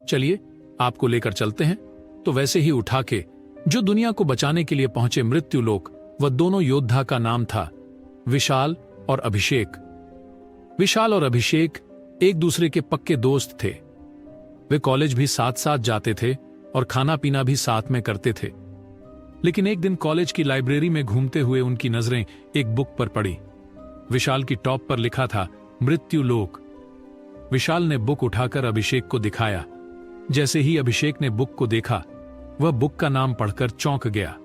चलिए आपको लेकर चलते हैं। तो वैसे ही उठा के जो दुनिया को बचाने के लिए पहुंचे मृत्युलोक, वह दोनों योद्धा का नाम था विशाल और अभिषेक। विशाल और अभिषेक एक दूसरे के पक्के दोस्त थे। वे कॉलेज भी साथ साथ जाते थे और खाना पीना भी साथ में करते थे। लेकिन एक दिन कॉलेज की लाइब्रेरी में घूमते हुए उनकी नजरें एक बुक पर पड़ी। विशाल की टॉप पर लिखा था मृत्युलोक। विशाल ने बुक उठाकर अभिषेक को दिखाया। जैसे ही अभिषेक ने बुक को देखा, वह बुक का नाम पढ़कर चौंक गया।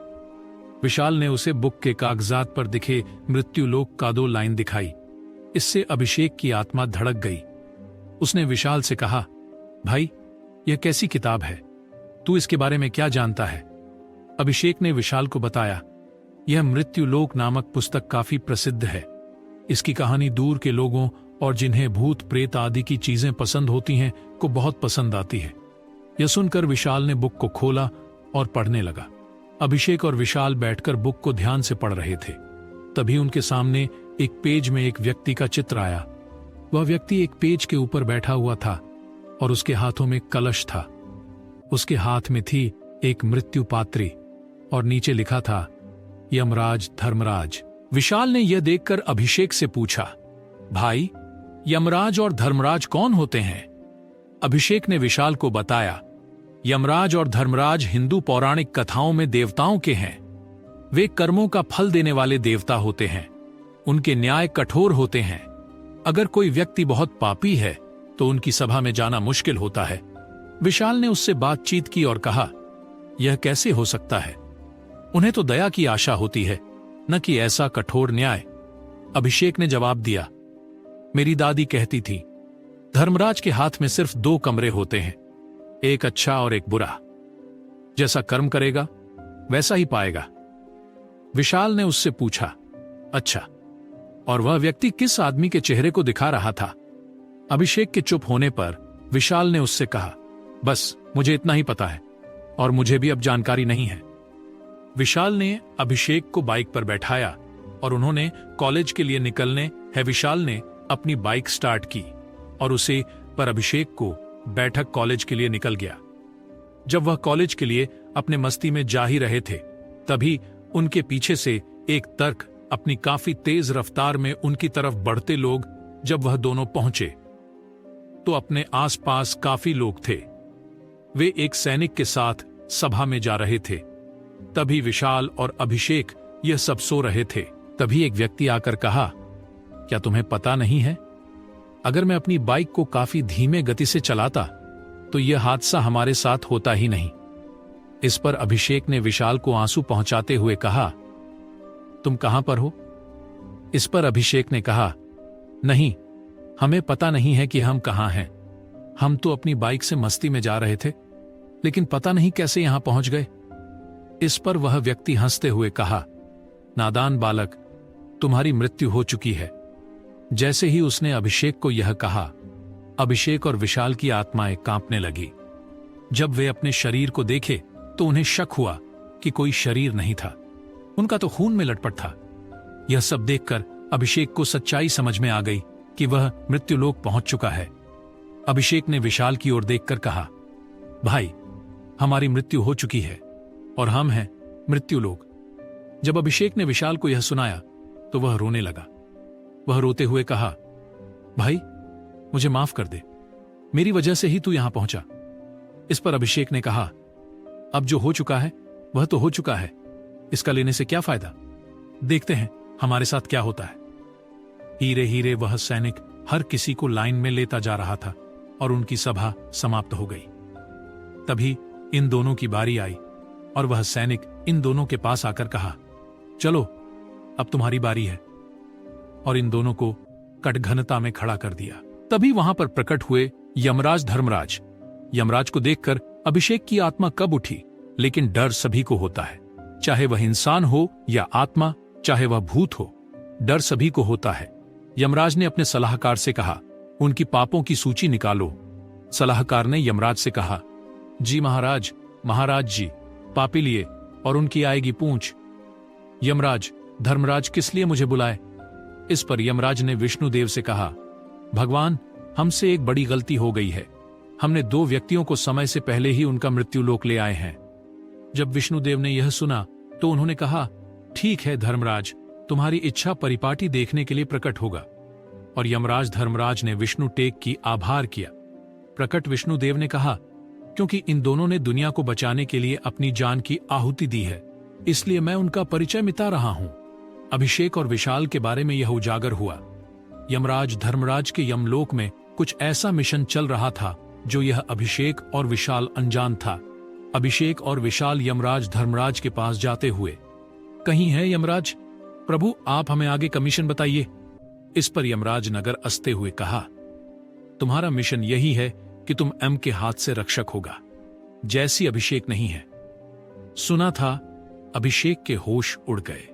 विशाल ने उसे बुक के कागजात पर दिखे मृत्युलोक का 2 लाइन दिखाई। इससे अभिषेक की आत्मा धड़क गई। उसने विशाल से कहा, भाई, यह कैसी किताब है? तू इसके बारे में क्या जानता है? अभिषेक ने विशाल को बताया, यह मृत्युलोक नामक पुस्तक काफी प्रसिद्ध है। इसकी कहानी दूर के लोगों और जिन्हें भूत प्रेत आदि की चीजें पसंद होती हैं को बहुत पसंद आती है। यह सुनकर विशाल ने बुक को खोला और पढ़ने लगा। अभिषेक और विशाल बैठकर बुक को ध्यान से पढ़ रहे थे। तभी उनके सामने एक पेज में एक व्यक्ति का चित्र आया। वह व्यक्ति एक पेज के ऊपर बैठा हुआ था और उसके हाथों में कलश था। उसके हाथ में थी एक मृत्यु पात्री और नीचे लिखा था यमराज धर्मराज। विशाल ने यह देखकर अभिषेक से पूछा, भाई, यमराज और धर्मराज कौन होते हैं? अभिषेक ने विशाल को बताया, यमराज और धर्मराज हिंदू पौराणिक कथाओं में देवताओं के हैं। वे कर्मों का फल देने वाले देवता होते हैं। उनके न्याय कठोर होते हैं। अगर कोई व्यक्ति बहुत पापी है तो उनकी सभा में जाना मुश्किल होता है। विशाल ने उससे बातचीत की और कहा, यह कैसे हो सकता है? उन्हें तो दया की आशा होती है, न कि ऐसा कठोर न्याय। अभिषेक ने जवाब दिया, मेरी दादी कहती थी, धर्मराज के हाथ में सिर्फ 2 कमरे होते हैं, एक अच्छा और एक बुरा। जैसा कर्म करेगा वैसा ही पाएगा। विशाल ने उससे पूछा, अच्छा, और वह व्यक्ति किस आदमी के चेहरे को दिखा रहा था? अभिषेक के चुप होने पर विशाल ने उससे कहा, बस मुझे इतना ही पता है और मुझे भी अब जानकारी नहीं है। विशाल ने अभिषेक को बाइक पर बैठाया और उन्होंने कॉलेज के लिए निकलने है। विशाल ने अपनी बाइक स्टार्ट की और उसे पर अभिषेक को बैठक कॉलेज के लिए निकल गया। जब वह कॉलेज के लिए अपने मस्ती में जा ही रहे थे, तभी उनके पीछे से एक ट्रक अपनी काफी तेज रफ्तार में उनकी तरफ बढ़ते लोग जब वह दोनों पहुंचे तो अपने आसपास काफी लोग थे। वे एक सैनिक के साथ सभा में जा रहे थे। तभी विशाल और अभिषेक यह सब सो रहे थे। तभी एक व्यक्ति आकर कहा, क्या तुम्हें पता नहीं है? अगर मैं अपनी बाइक को काफी धीमे गति से चलाता तो यह हादसा हमारे साथ होता ही नहीं। इस पर अभिषेक ने विशाल को आंसू पहुंचाते हुए कहा, तुम कहां पर हो? इस पर अभिषेक ने कहा, नहीं, हमें पता नहीं है कि हम कहां हैं। हम तो अपनी बाइक से मस्ती में जा रहे थे, लेकिन पता नहीं कैसे यहां पहुंच गए। इस पर वह व्यक्ति हंसते हुए कहा, नादान बालक, तुम्हारी मृत्यु हो चुकी है। जैसे ही उसने अभिषेक को यह कहा, अभिषेक और विशाल की आत्माएं कांपने लगी। जब वे अपने शरीर को देखे तो उन्हें शक हुआ कि कोई शरीर नहीं था, उनका तो खून में लटपट था। यह सब देखकर अभिषेक को सच्चाई समझ में आ गई कि वह मृत्युलोक पहुंच चुका है। अभिषेक ने विशाल की ओर देखकर कहा, भाई, हमारी मृत्यु हो चुकी है और हम हैं मृत्युलोक। जब अभिषेक ने विशाल को यह सुनाया तो वह रोने लगा। वह रोते हुए कहा, भाई, मुझे माफ कर दे, मेरी वजह से ही तू यहां पहुंचा। इस पर अभिषेक ने कहा, अब जो हो चुका है वह तो हो चुका है, इसका लेने से क्या फायदा? देखते हैं हमारे साथ क्या होता है। हीरे हीरे वह सैनिक हर किसी को लाइन में लेता जा रहा था और उनकी सभा समाप्त हो गई। तभी इन दोनों की बारी आई और वह सैनिक इन दोनों के पास आकर कहा, चलो अब तुम्हारी बारी है, और इन दोनों को कटघनता में खड़ा कर दिया। तभी वहां पर प्रकट हुए यमराज धर्मराज। यमराज को देखकर अभिषेक की आत्मा कब उठी, लेकिन डर सभी को होता है, चाहे वह इंसान हो या आत्मा, चाहे वह भूत हो, डर सभी को होता है। यमराज ने अपने सलाहकार से कहा, उनकी पापों की सूची निकालो। सलाहकार ने यमराज से कहा, जी महाराज, महाराज जी पापी लिए और उनकी आएगी पूंछ। यमराज, धर्मराज किस लिए मुझे बुलाए? इस पर यमराज ने विष्णुदेव से कहा, भगवान, हमसे एक बड़ी गलती हो गई है। हमने 2 व्यक्तियों को समय से पहले ही उनका मृत्यु लोक ले आए हैं। जब विष्णुदेव ने यह सुना तो उन्होंने कहा, ठीक है धर्मराज, तुम्हारी इच्छा परिपाटी देखने के लिए प्रकट होगा। और यमराज धर्मराज ने विष्णु टेक की आभार किया। प्रकट विष्णुदेव ने कहा, क्योंकि इन दोनों ने दुनिया को बचाने के लिए अपनी जान की आहुति दी है, इसलिए मैं उनका परिचय मिटा रहा हूं। अभिषेक और विशाल के बारे में यह उजागर हुआ। यमराज धर्मराज के यमलोक में कुछ ऐसा मिशन चल रहा था जो यह अभिषेक और विशाल अनजान था। अभिषेक और विशाल यमराज धर्मराज के पास जाते हुए, कहीं है यमराज? प्रभु, आप हमें आगे का मिशन बताइए। इस पर यमराज नगर हंसते हुए कहा, तुम्हारा मिशन यही है कि तुम एम के हाथ से रक्षक होगा, जैसी अभिषेक नहीं है। सुना था अभिषेक के होश उड़ गए।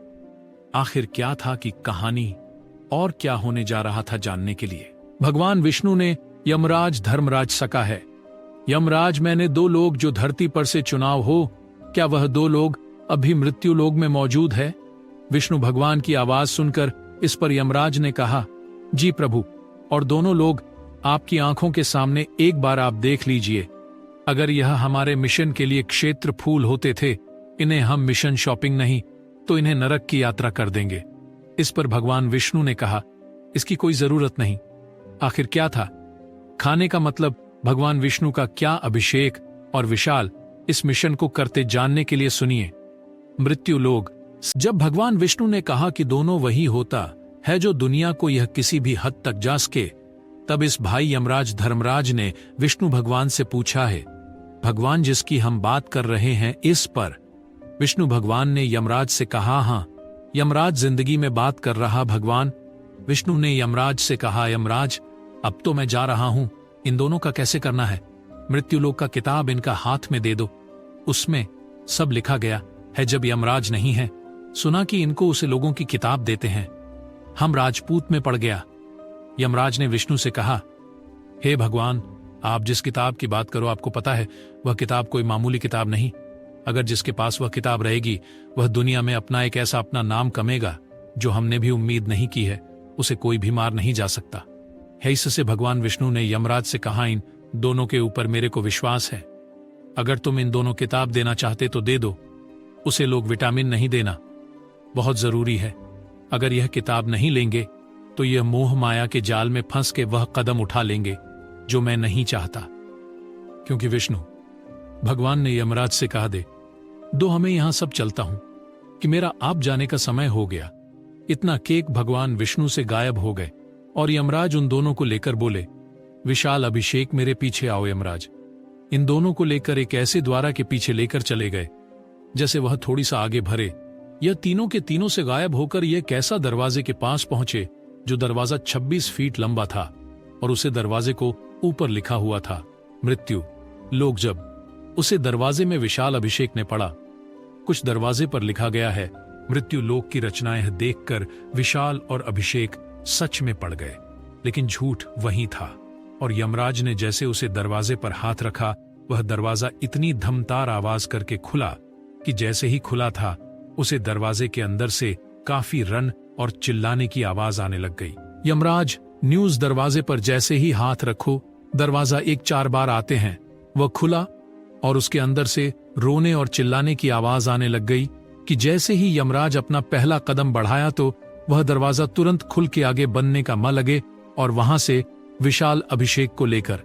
आखिर क्या था कि कहानी और क्या होने जा रहा था जानने के लिए भगवान विष्णु ने यमराज धर्मराज से कहा है, यमराज, मैंने 2 लोग जो धरती पर से चुनाव हो, क्या वह 2 लोग अभी मृत्यु लोक में मौजूद है? विष्णु भगवान की आवाज सुनकर इस पर यमराज ने कहा, जी प्रभु, और दोनों लोग आपकी आंखों के सामने एक बार आप देख लीजिए। अगर यह हमारे मिशन के लिए क्षेत्र फूल होते थे, इन्हें हम मिशन शॉपिंग नहीं तो इन्हें नरक की यात्रा कर देंगे। इस पर भगवान विष्णु ने कहा, इसकी कोई जरूरत नहीं। आखिर क्या था खाने का मतलब? भगवान विष्णु का क्या अभिषेक और विशाल इस मिशन को करते जानने के लिए सुनिए। मृत्यु लोक। जब भगवान विष्णु ने कहा कि दोनों वही होता है जो दुनिया को यह किसी भी हद तक जा सके, तब इस भाई यमराज धर्मराज ने विष्णु भगवान से पूछा है, भगवान जिसकी हम बात कर रहे हैं इस पर? विष्णु भगवान ने यमराज से कहा, हाँ, यमराज जिंदगी में बात कर रहा भगवान। विष्णु ने यमराज से कहा, यमराज, अब तो मैं जा रहा हूं, इन दोनों का कैसे करना है? मृत्युलोक का किताब इनका हाथ में दे दो, उसमें सब लिखा गया है। जब यमराज नहीं है, सुना कि इनको उसे लोगों की किताब देते हैं। हम राजपूत में पड़ गया। यमराज ने विष्णु से कहा, हे भगवान, आप जिस किताब की बात करो, आपको पता है वह किताब कोई मामूली किताब नहीं। अगर जिसके पास वह किताब रहेगी, वह दुनिया में अपना अपना नाम कमेगा जो हमने भी उम्मीद नहीं की है। उसे कोई भी मार नहीं जा सकता है। इससे भगवान विष्णु ने यमराज से कहा, इन दोनों के ऊपर मेरे को विश्वास है। अगर तुम इन दोनों किताब देना चाहते तो दे दो। उसे लोग विटामिन नहीं देना, बहुत जरूरी है। अगर यह किताब नहीं लेंगे तो यह मोह माया के जाल में फंस के वह कदम उठा लेंगे जो मैं नहीं चाहता। क्योंकि विष्णु भगवान ने यमराज से कहा, दे दो हमें यहां सब चलता हूं कि मेरा आप जाने का समय हो गया। इतना केक भगवान विष्णु से गायब हो गए और यमराज उन दोनों को लेकर बोले, विशाल, अभिषेक, मेरे पीछे आओ। यमराज इन दोनों को लेकर एक ऐसे द्वारा के पीछे लेकर चले गए। जैसे वह थोड़ी सा आगे भरे, यह तीनों के तीनों से गायब होकर यह कैसा दरवाजे के पास पहुंचे जो दरवाजा 26 फीट लंबा था और उसे दरवाजे को ऊपर लिखा हुआ था, मृत्यु लोक। जब उसे दरवाजे में विशाल अभिषेक ने पढ़ा, कुछ दरवाजे पर लिखा गया है, मृत्यु लोक की रचनाएं देखकर विशाल और अभिषेक सच में पड़ गए, लेकिन झूठ वही था। और यमराज ने जैसे उसे दरवाजे पर हाथ रखा, वह दरवाजा इतनी धमतार आवाज करके खुला कि जैसे ही खुला था, उसे दरवाजे के अंदर से काफी रन और चिल्लाने की आवाज आने लग गई। यमराज, न्यूज दरवाजे पर जैसे ही हाथ रखो, दरवाजा 1-4 बार आते हैं। वह खुला और उसके अंदर से रोने और चिल्लाने की आवाज आने लग गई कि जैसे ही यमराज अपना पहला कदम बढ़ाया तो वह दरवाजा तुरंत खुल के आगे बनने का म लगे और वहां से विशाल अभिषेक को लेकर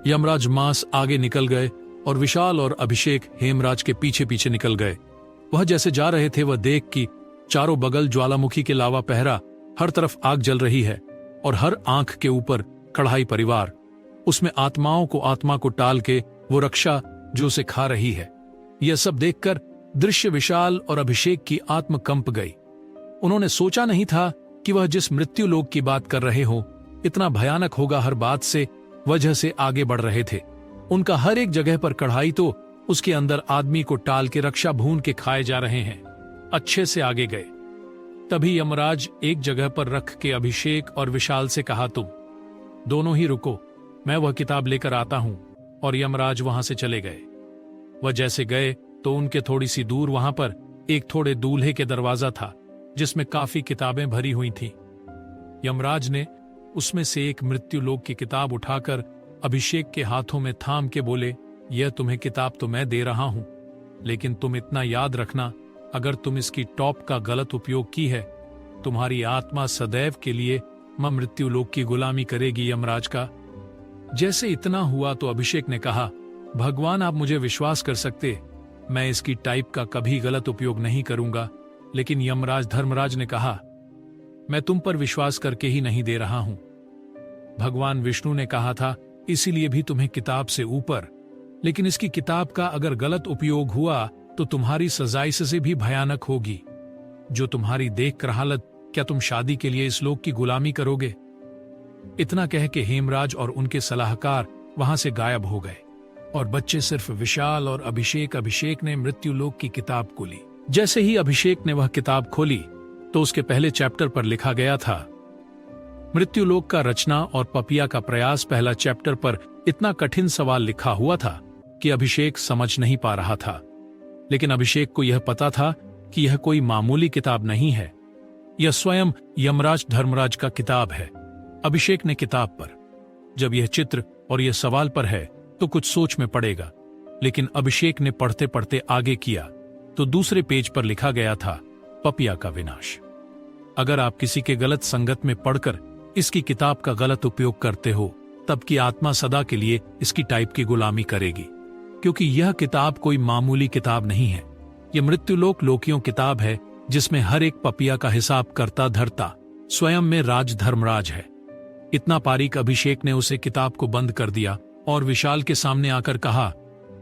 यमराज मास आगे निकल गए और विशाल और अभिषेक हेमराज के पीछे पीछे निकल गए। वह जैसे जा रहे थे, वह देख कि चारों बगल ज्वालामुखी के लावा पहरा, हर तरफ आग जल रही है और हर आंख के ऊपर कढ़ाई परिवार, उसमें आत्माओं को आत्मा को टाल के वो रक्षा जो उसे खा रही है। यह सब देखकर दृश्य विशाल और अभिषेक की आत्म कंप गई। उन्होंने सोचा नहीं था कि वह जिस मृत्यु लोक की बात कर रहे हो इतना भयानक होगा। हर बात से वजह से आगे बढ़ रहे थे। उनका हर एक जगह पर कढ़ाई, तो उसके अंदर आदमी को टाल के रक्षा भून के खाए जा रहे हैं। अच्छे से आगे गए, तभी यमराज एक जगह पर रख के अभिषेक और विशाल से कहा, तुम दोनों ही रुको, मैं वह किताब लेकर आता हूं। और यमराज वहां से चले गए। वह जैसे गए तो उनके थोड़ी सी दूर वहां पर एक थोड़े दूल्हे के दरवाजा था जिसमें काफी किताबें भरी हुई थीं। यमराज ने उसमें से एक मृत्यु लोक की किताब उठाकर अभिषेक के हाथों में थाम के बोले, यह तुम्हें किताब तो मैं दे रहा हूं, लेकिन तुम इतना याद रखना, अगर तुम इसकी टॉप का गलत उपयोग की है, तुम्हारी आत्मा सदैव के लिए मृत्यु लोक की गुलामी करेगी यमराज का। जैसे इतना हुआ तो अभिषेक ने कहा, भगवान आप मुझे विश्वास कर सकते, मैं इसकी टाइप का कभी गलत उपयोग नहीं करूंगा। लेकिन यमराज धर्मराज ने कहा, मैं तुम पर विश्वास करके ही नहीं दे रहा हूं। भगवान विष्णु ने कहा था, इसीलिए भी तुम्हें किताब से ऊपर, लेकिन इसकी किताब का अगर गलत उपयोग हुआ तो तुम्हारी सजा इससे भी भयानक होगी। जो तुम्हारी देख कर हालत, क्या तुम शादी के लिए इस लोक की गुलामी करोगे? इतना कह के हेमराज और उनके सलाहकार वहां से गायब हो गए और बच्चे सिर्फ विशाल और अभिषेक ने मृत्यु लोक की किताब खोली। जैसे ही अभिषेक ने वह किताब खोली तो उसके पहले चैप्टर पर लिखा गया था, मृत्यु लोक का रचना और पपिया का प्रयास। पहला चैप्टर पर इतना कठिन सवाल लिखा हुआ था कि अभिषेक समझ नहीं पा रहा था, लेकिन अभिषेक को यह पता था कि यह कोई मामूली किताब नहीं है, यह स्वयं यमराज धर्मराज का किताब है। अभिषेक ने किताब पर, जब यह चित्र और यह सवाल पर है तो कुछ सोच में पड़ेगा, लेकिन अभिषेक ने पढ़ते पढ़ते आगे किया तो दूसरे पेज पर लिखा गया था, पपिया का विनाश। अगर आप किसी के गलत संगत में पढ़कर इसकी किताब का गलत उपयोग करते हो, तब की आत्मा सदा के लिए इसकी टाइप की गुलामी करेगी, क्योंकि यह किताब कोई मामूली किताब नहीं है। यह मृत्युलोक लोकियों किताब है, जिसमें हर एक पपिया का हिसाब करता धरता स्वयं में राज धर्मराज है। इतना पारीक अभिषेक ने उसे किताब को बंद कर दिया और विशाल के सामने आकर कहा,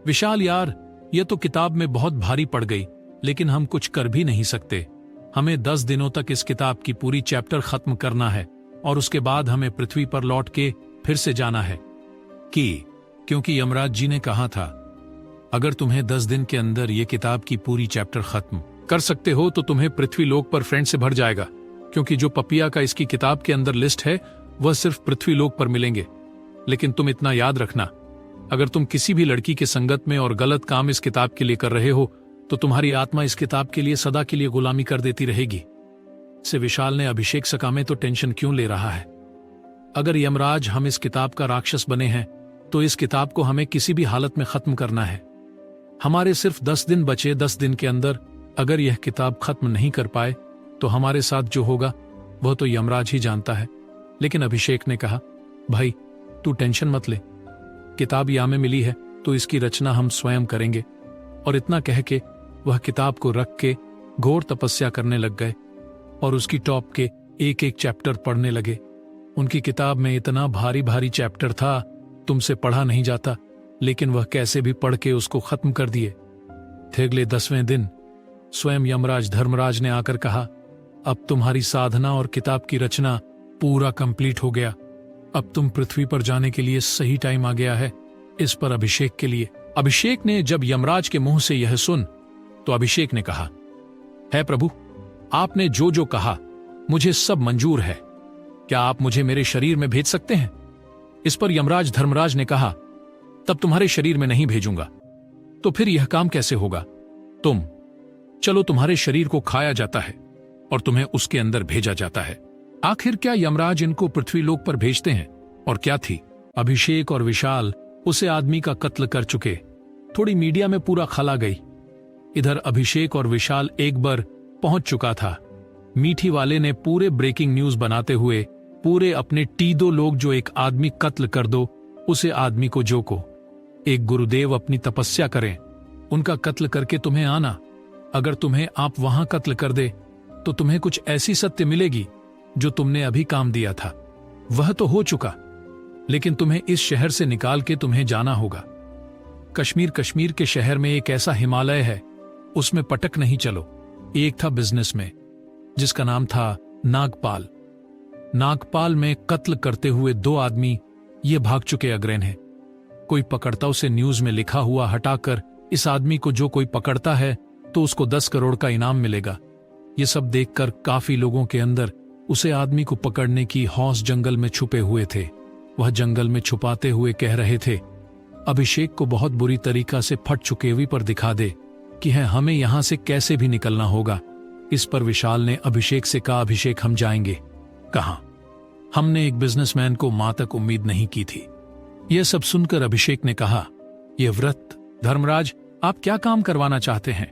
विशाल यार, यह तो किताब में बहुत भारी पड़ गई, लेकिन हम कुछ कर भी नहीं सकते। हमें 10 दिनों तक इस किताब की पूरी चैप्टर खत्म करना है और उसके बाद हमें पृथ्वी पर लौट के फिर से जाना है। क्योंकि यमराज जी ने कहा था, अगर तुम्हें 10 दिन के अंदर ये किताब की पूरी चैप्टर खत्म कर सकते हो तो तुम्हें पृथ्वी लोक पर फ्रेंड से भर जाएगा, क्योंकि जो पपिया का इसकी किताब के अंदर लिस्ट है वह सिर्फ पृथ्वी लोक पर मिलेंगे। लेकिन तुम इतना याद रखना, अगर तुम किसी भी लड़की के संगत में और गलत काम इस किताब के लिए कर रहे हो तो तुम्हारी आत्मा इस किताब के लिए सदा के लिए गुलामी कर देती रहेगी। से विशाल ने अभिषेक से कहा, में तो टेंशन क्यों ले रहा है? अगर यमराज हम इस किताब का राक्षस बने हैं तो इस किताब को हमें किसी भी हालत में खत्म करना है। हमारे सिर्फ 10 दिन बचे, 10 दिन के अंदर अगर यह किताब खत्म नहीं कर पाए तो हमारे साथ जो होगा वह तो यमराज ही जानता है। लेकिन अभिषेक ने कहा, भाई तू टेंशन मत ले, किताब यहाँ में मिली है तो इसकी रचना हम स्वयं करेंगे। और इतना कह के वह किताब को रख के घोर तपस्या करने लग गए और उसकी टॉप के एक एक चैप्टर पढ़ने लगे। उनकी किताब में इतना भारी भारी चैप्टर था, तुमसे पढ़ा नहीं जाता, लेकिन वह कैसे भी पढ़ के उसको खत्म कर दिए थे। अगले 10वें दिन स्वयं यमराज धर्मराज ने आकर कहा, अब तुम्हारी साधना और किताब की रचना पूरा कंप्लीट हो गया, अब तुम पृथ्वी पर जाने के लिए सही टाइम आ गया है। इस पर अभिषेक के लिए। अभिषेक ने जब यमराज के मुंह से यह सुन तो अभिषेक ने कहा, है प्रभु, आपने जो जो कहा मुझे सब मंजूर है, क्या आप मुझे मेरे शरीर में भेज सकते हैं? इस पर यमराज धर्मराज ने कहा, तब तुम्हारे शरीर में नहीं भेजूंगा तो फिर यह काम कैसे होगा? चलो तुम्हारे शरीर को खाया जाता है और तुम्हें उसके अंदर भेजा जाता है। आखिर क्या यमराज इनको पृथ्वी लोक पर भेजते हैं? और क्या थी, अभिषेक और विशाल उसे आदमी का कत्ल कर चुके। थोड़ी मीडिया में पूरा खला गई। इधर अभिषेक और विशाल एक बार पहुंच चुका था। मीठी वाले ने पूरे ब्रेकिंग न्यूज बनाते हुए पूरे अपने टी2 लोग जो एक आदमी कत्ल कर दो, उसे आदमी को जो को एक गुरुदेव अपनी तपस्या करें, उनका कत्ल करके तुम्हें आना। अगर तुम्हें आप वहां कत्ल कर दे तो तुम्हें कुछ ऐसी सत्य मिलेगी जो तुमने अभी काम दिया था वह तो हो चुका, लेकिन तुम्हें इस शहर से निकाल के तुम्हें जाना होगा। कश्मीर के शहर में एक ऐसा हिमालय है, उसमें पटक नहीं चलो। एक था बिजनेस में जिसका नाम था नागपाल। नागपाल में कत्ल करते हुए 2 आदमी ये भाग चुके अग्रैन हैं। कोई पकड़ता उसे न्यूज में लिखा हुआ हटाकर इस आदमी को जो कोई पकड़ता है तो उसको 10 करोड़ का इनाम मिलेगा। ये सब देखकर काफी लोगों के अंदर उसे आदमी को पकड़ने की हौस जंगल में छुपे हुए थे। वह जंगल में छुपाते हुए कह रहे थे, अभिषेक को बहुत बुरी तरीका से फट चुकेवी पर दिखा दे कि है हमें यहां से कैसे भी निकलना होगा। इस पर विशाल ने अभिषेक से कहा, अभिषेक हम जाएंगे कहां? हमने एक बिजनेसमैन को मां तक उम्मीद नहीं की थी, यह सब सुनकर अभिषेक ने कहा, यह व्रत, धर्मराज आप क्या काम करवाना चाहते हैं?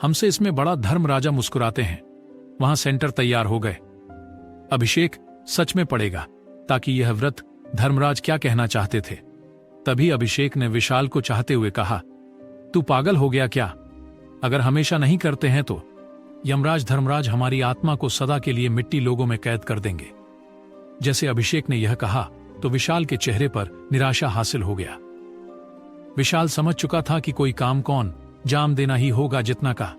हमसे इसमें बड़ा धर्मराजा मुस्कुराते हैं। वहां सेंटर तैयार हो गए। अभिषेक सच में पड़ेगा, ताकि यह व्रत धर्मराज क्या कहना चाहते थे। तभी अभिषेक ने विशाल को चाहते हुए कहा, तू पागल हो गया क्या? अगर हमेशा नहीं करते हैं तो यमराज धर्मराज हमारी आत्मा को सदा के लिए मिट्टी लोगों में कैद कर देंगे। जैसे अभिषेक ने यह कहा तो विशाल के चेहरे पर निराशा हासिल हो गया। विशाल समझ चुका था कि कोई काम कौन जाम देना ही होगा जितना का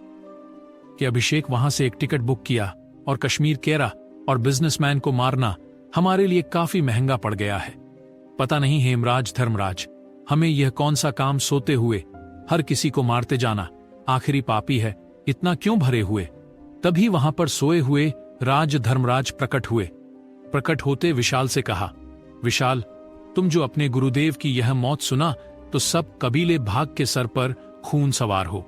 कि अभिषेक वहां से एक टिकट बुक किया और कश्मीर केरा और बिजनेसमैन को मारना हमारे लिए काफी महंगा पड़ गया है। पता नहीं हेमराज धर्मराज, हमें यह कौन सा काम सोते हुए हर किसी को मारते जाना आखिरी पापी है, इतना क्यों भरे हुए? तभी वहां पर सोए हुए राज धर्मराज प्रकट हुए। प्रकट होते विशाल से कहा, विशाल तुम जो अपने गुरुदेव की यह मौत सुना तो सब कबीले भाग के सर पर खून सवार हो।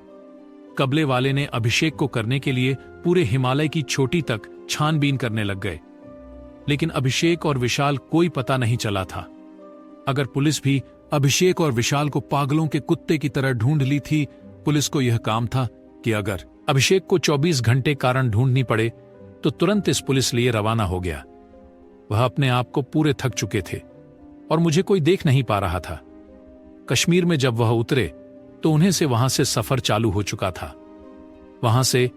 कबले वाले ने अभिषेक को करने के लिए पूरे हिमालय की चोटी तक छानबीन करने लग गए, लेकिन अभिषेक और विशाल कोई पता नहीं चला था। अगर पुलिस भी अभिषेक और विशाल को पागलों के कुत्ते की तरह ढूंढ ली थी, पुलिस को यह काम था कि अगर अभिषेक को 24 घंटे कारण ढूंढनी पड़े तो तुरंत इस पुलिस लिए रवाना हो गया। वह अपने आप को पूरे थक चुके थे और मुझे कोई देख नहीं पा रहा था। कश्मीर में जब वह उतरे तो उन्हें से वहां से सफर चालू हो चुका था। वहां से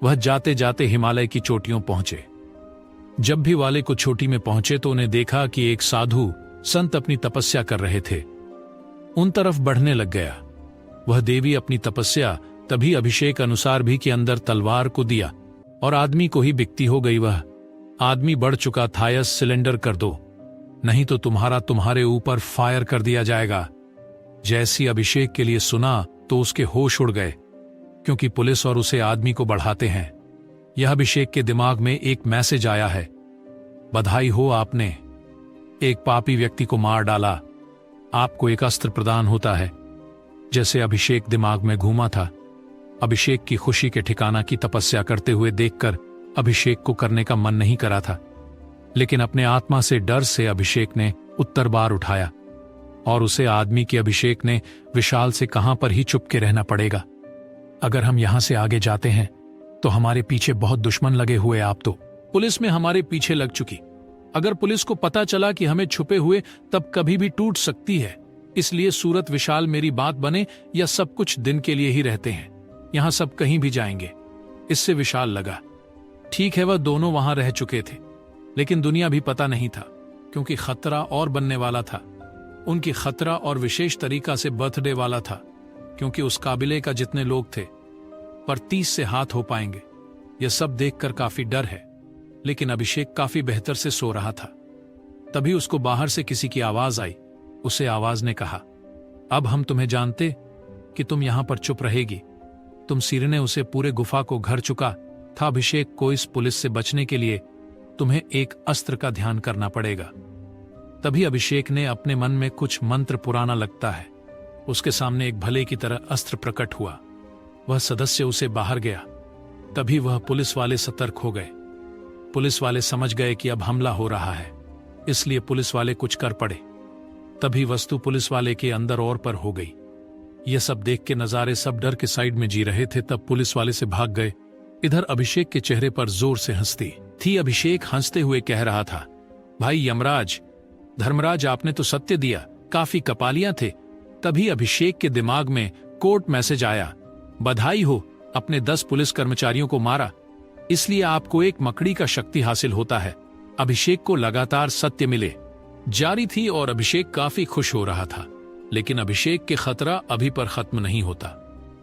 वह जाते जाते हिमालय की चोटियों पहुंचे। जब भी वाले को चोटी में पहुंचे तो उन्हें देखा कि एक साधु संत अपनी तपस्या कर रहे थे। उन तरफ बढ़ने लग गया। वह देवी अपनी तपस्या तभी अभिषेक अनुसार भी के अंदर तलवार को दिया और आदमी को ही बिकती हो गई। वह आदमी बढ़ चुका था, यह सिलेंडर कर दो नहीं तो तुम्हारे ऊपर फायर कर दिया जाएगा। जैसी अभिषेक के लिए सुना तो उसके होश उड़ गए, क्योंकि पुलिस और उसे आदमी को बढ़ाते हैं। यह अभिषेक के दिमाग में एक मैसेज आया है, बधाई हो आपने एक पापी व्यक्ति को मार डाला, आपको एक अस्त्र प्रदान होता है। जैसे अभिषेक दिमाग में घूमा था, अभिषेक की खुशी के ठिकाना की तपस्या करते हुए देखकर अभिषेक को करने का मन नहीं करा था, लेकिन अपने आत्मा से डर से अभिषेक ने उत्तर बार उठाया और उसे आदमी की अभिषेक ने विशाल से कहां पर ही चुपके रहना पड़ेगा। अगर हम यहां से आगे जाते हैं तो हमारे पीछे बहुत दुश्मन लगे हुए, आप तो पुलिस में हमारे पीछे लग चुकी। अगर पुलिस को पता चला कि हमें छुपे हुए तब कभी भी टूट सकती है। इसलिए सूरत विशाल मेरी बात बने या सब कुछ दिन के लिए ही रहते हैं, यहां सब कहीं भी जाएंगे। इससे विशाल लगा ठीक है, वह दोनों वहां रह चुके थे, लेकिन दुनिया भी पता नहीं था, क्योंकि खतरा और बनने वाला था। उनकी खतरा और विशेष तरीका से बर्थडे वाला था, क्योंकि उस काबिले का जितने लोग थे पर 30 से हाथ हो पाएंगे। यह सब देखकर काफी डर है, लेकिन अभिषेक काफी बेहतर से सो रहा था। तभी उसको बाहर से किसी की आवाज आई। उसे आवाज ने कहा, अब हम तुम्हें जानते कि तुम यहां पर चुप रहेगी। तुम सिर ने उसे पूरे गुफा को घर चुका था। अभिषेक को इस पुलिस से बचने के लिए तुम्हें एक अस्त्र का ध्यान करना पड़ेगा। तभी अभिषेक ने अपने मन में कुछ मंत्र पुराना लगता है, उसके सामने एक भले की तरह अस्त्र प्रकट हुआ। वह सदस्य उसे बाहर गया। तभी वह पुलिस वाले सतर्क हो गए। पुलिस वाले समझ गए कि अब हमला हो रहा है, इसलिए पुलिस वाले कुछ कर पड़े। तभी वस्तु पुलिस वाले के अंदर और पर हो गई। यह सब देख के नजारे सब डर के साइड में जी रहे थे। तब पुलिस वाले से भाग गए। इधर अभिषेक के चेहरे पर जोर से हंसती थी। अभिषेक हंसते हुए कह रहा था, भाई यमराज धर्मराज आपने तो सत्य दिया, काफी कपालियां थे। तभी अभिषेक के दिमाग में कोर्ट मैसेज आया, बधाई हो अपने 10 पुलिस कर्मचारियों को मारा, इसलिए आपको एक मकड़ी का शक्ति हासिल होता है। अभिषेक को लगातार सत्य मिले जारी थी और अभिषेक काफी खुश हो रहा था। लेकिन अभिषेक के खतरा अभी पर खत्म नहीं होता।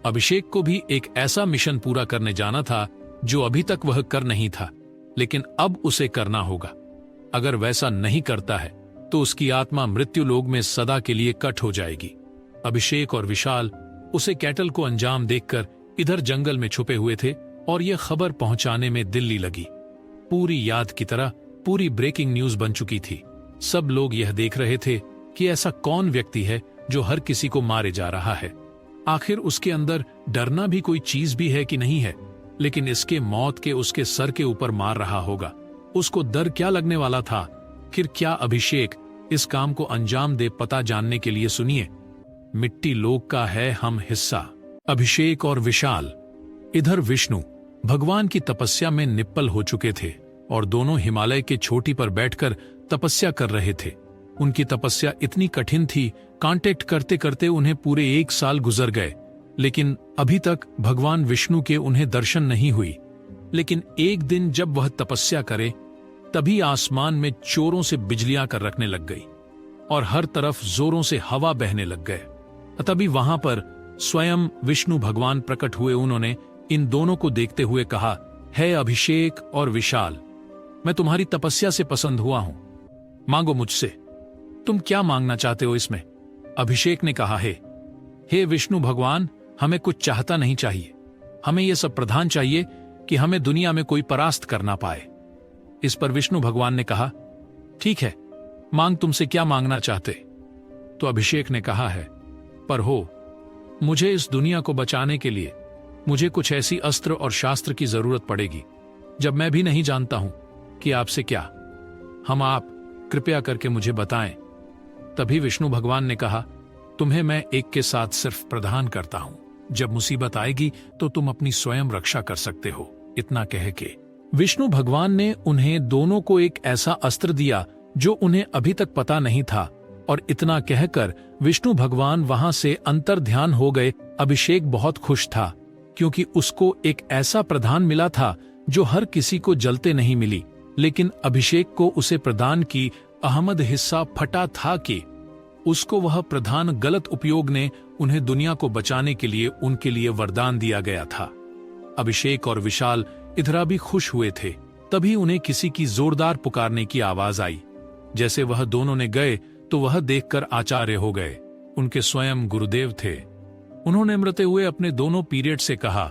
अभिषेक को भी एक ऐसा मिशन पूरा करने जाना था जो अभी तक वह कर नहीं था, लेकिन अब उसे करना होगा। अगर वैसा नहीं करता है तो उसकी आत्मा मृत्यु लोक में सदा के लिए कट हो जाएगी। अभिषेक और विशाल उसे कैटल को अंजाम देखकर इधर जंगल में छुपे हुए थे और यह खबर पहुंचाने में दिल्ली लगी। पूरी याद की तरह पूरी ब्रेकिंग न्यूज बन चुकी थी। सब लोग यह देख रहे थे कि ऐसा कौन व्यक्ति है जो हर किसी को मारे जा रहा है। आखिर उसके अंदर डरना भी कोई चीज भी है कि नहीं है, लेकिन इसके मौत के उसके सर के ऊपर मार रहा होगा। उसको डर क्या लगने वाला था? फिर क्या अभिषेक इस काम को अंजाम दे। पता जानने के लिए सुनिए। मिट्टी लोक का है हम हिस्सा। अभिषेक और विशाल। इधर विष्णु भगवान की तपस्या में निप्पल हो चुके थे और दोनों हिमालय के चोटी पर बैठकर तपस्या कर रहे थे। उनकी तपस्या इतनी कठिन थी, कांटेक्ट करते करते उन्हें पूरे 1 साल गुजर गए, लेकिन अभी तक भगवान विष्णु के उन्हें दर्शन नहीं हुई। लेकिन एक दिन जब वह तपस्या करे, तभी आसमान में चोरों से बिजलियां कर रखने लग गई और हर तरफ जोरों से हवा बहने लग गए। तभी वहां पर स्वयं विष्णु भगवान प्रकट हुए। उन्होंने इन दोनों को देखते हुए कहा, हे अभिषेक और विशाल, मैं तुम्हारी तपस्या से पसंद हुआ हूं, मांगो मुझसे। तुम क्या मांगना चाहते हो इसमें? अभिषेक ने कहा, हे विष्णु भगवान, हमें कुछ चाहता नहीं चाहिए। हमें यह सब प्रधान चाहिए कि हमें दुनिया में कोई परास्त कर ना पाए। इस पर विष्णु भगवान ने कहा, ठीक है, मांग, तुमसे क्या मांगना चाहते? तो अभिषेक ने कहा है, पर हो, मुझे इस दुनिया को बचाने के लिए मुझे कुछ ऐसी अस्त्र और शास्त्र की जरूरत पड़ेगी जब मैं भी नहीं जानता हूं कि आपसे क्या। हम आप कृपया करके मुझे बताएं। तभी विष्णु भगवान ने कहा, तुम्हें मैं एक के साथ सिर्फ प्रदान करता हूं। जब मुसीबत आएगी तो तुम अपनी स्वयं रक्षा कर सकते हो। इतना कह के विष्णु भगवान ने उन्हें दोनों को एक ऐसा अस्त्र दिया जो उन्हें अभी तक पता नहीं था, और इतना कहकर विष्णु भगवान वहां से अंतर्ध्यान हो गए। अभिषेक बहुत खुश था क्योंकि उसको एक ऐसा प्रदान मिला था जो हर किसी को जलते नहीं मिली, लेकिन अभिषेक को उसे प्रदान की अहमद हिस्सा फटा था कि उसको वह प्रधान गलत उपयोग ने उन्हें दुनिया को बचाने के लिए उनके लिए वरदान दिया गया था। अभिषेक और विशाल इधर भी खुश हुए थे। तभी उन्हें किसी की जोरदार पुकारने की आवाज आई। जैसे वह दोनों ने गए तो वह देखकर आचार्य हो गए। उनके स्वयं गुरुदेव थे। उन्होंने मरते हुए अपने दोनों पीरियड से कहा,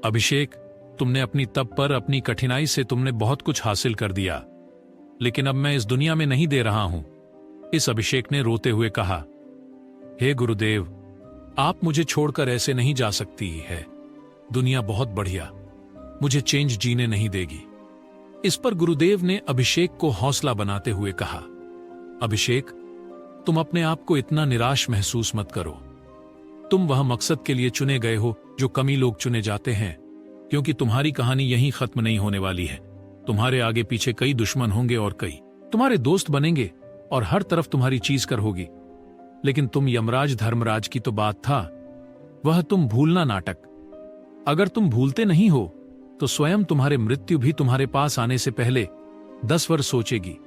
अभिषेक, तुमने अपनी तप पर, अपनी कठिनाई से तुमने बहुत कुछ हासिल कर दिया, लेकिन अब मैं इस दुनिया में नहीं दे रहा हूं। इस अभिषेक ने रोते हुए कहा, हे गुरुदेव, आप मुझे छोड़कर ऐसे नहीं जा सकती है। दुनिया बहुत बढ़िया, मुझे चेंज जीने नहीं देगी। इस पर गुरुदेव ने अभिषेक को हौसला बनाते हुए कहा, अभिषेक, तुम अपने आप को इतना निराश महसूस मत करो। तुम वह मकसद के लिए चुने गए हो जो कमी लोग चुने जाते हैं, क्योंकि तुम्हारी कहानी यहीं खत्म नहीं होने वाली है। तुम्हारे आगे पीछे कई दुश्मन होंगे और कई तुम्हारे दोस्त बनेंगे और हर तरफ तुम्हारी चीज कर होगी। लेकिन तुम यमराज धर्मराज की तो बात था, वह तुम भूलना नाटक। अगर तुम भूलते नहीं हो तो स्वयं तुम्हारे मृत्यु भी तुम्हारे पास आने से पहले 10 वर्ष सोचेगी।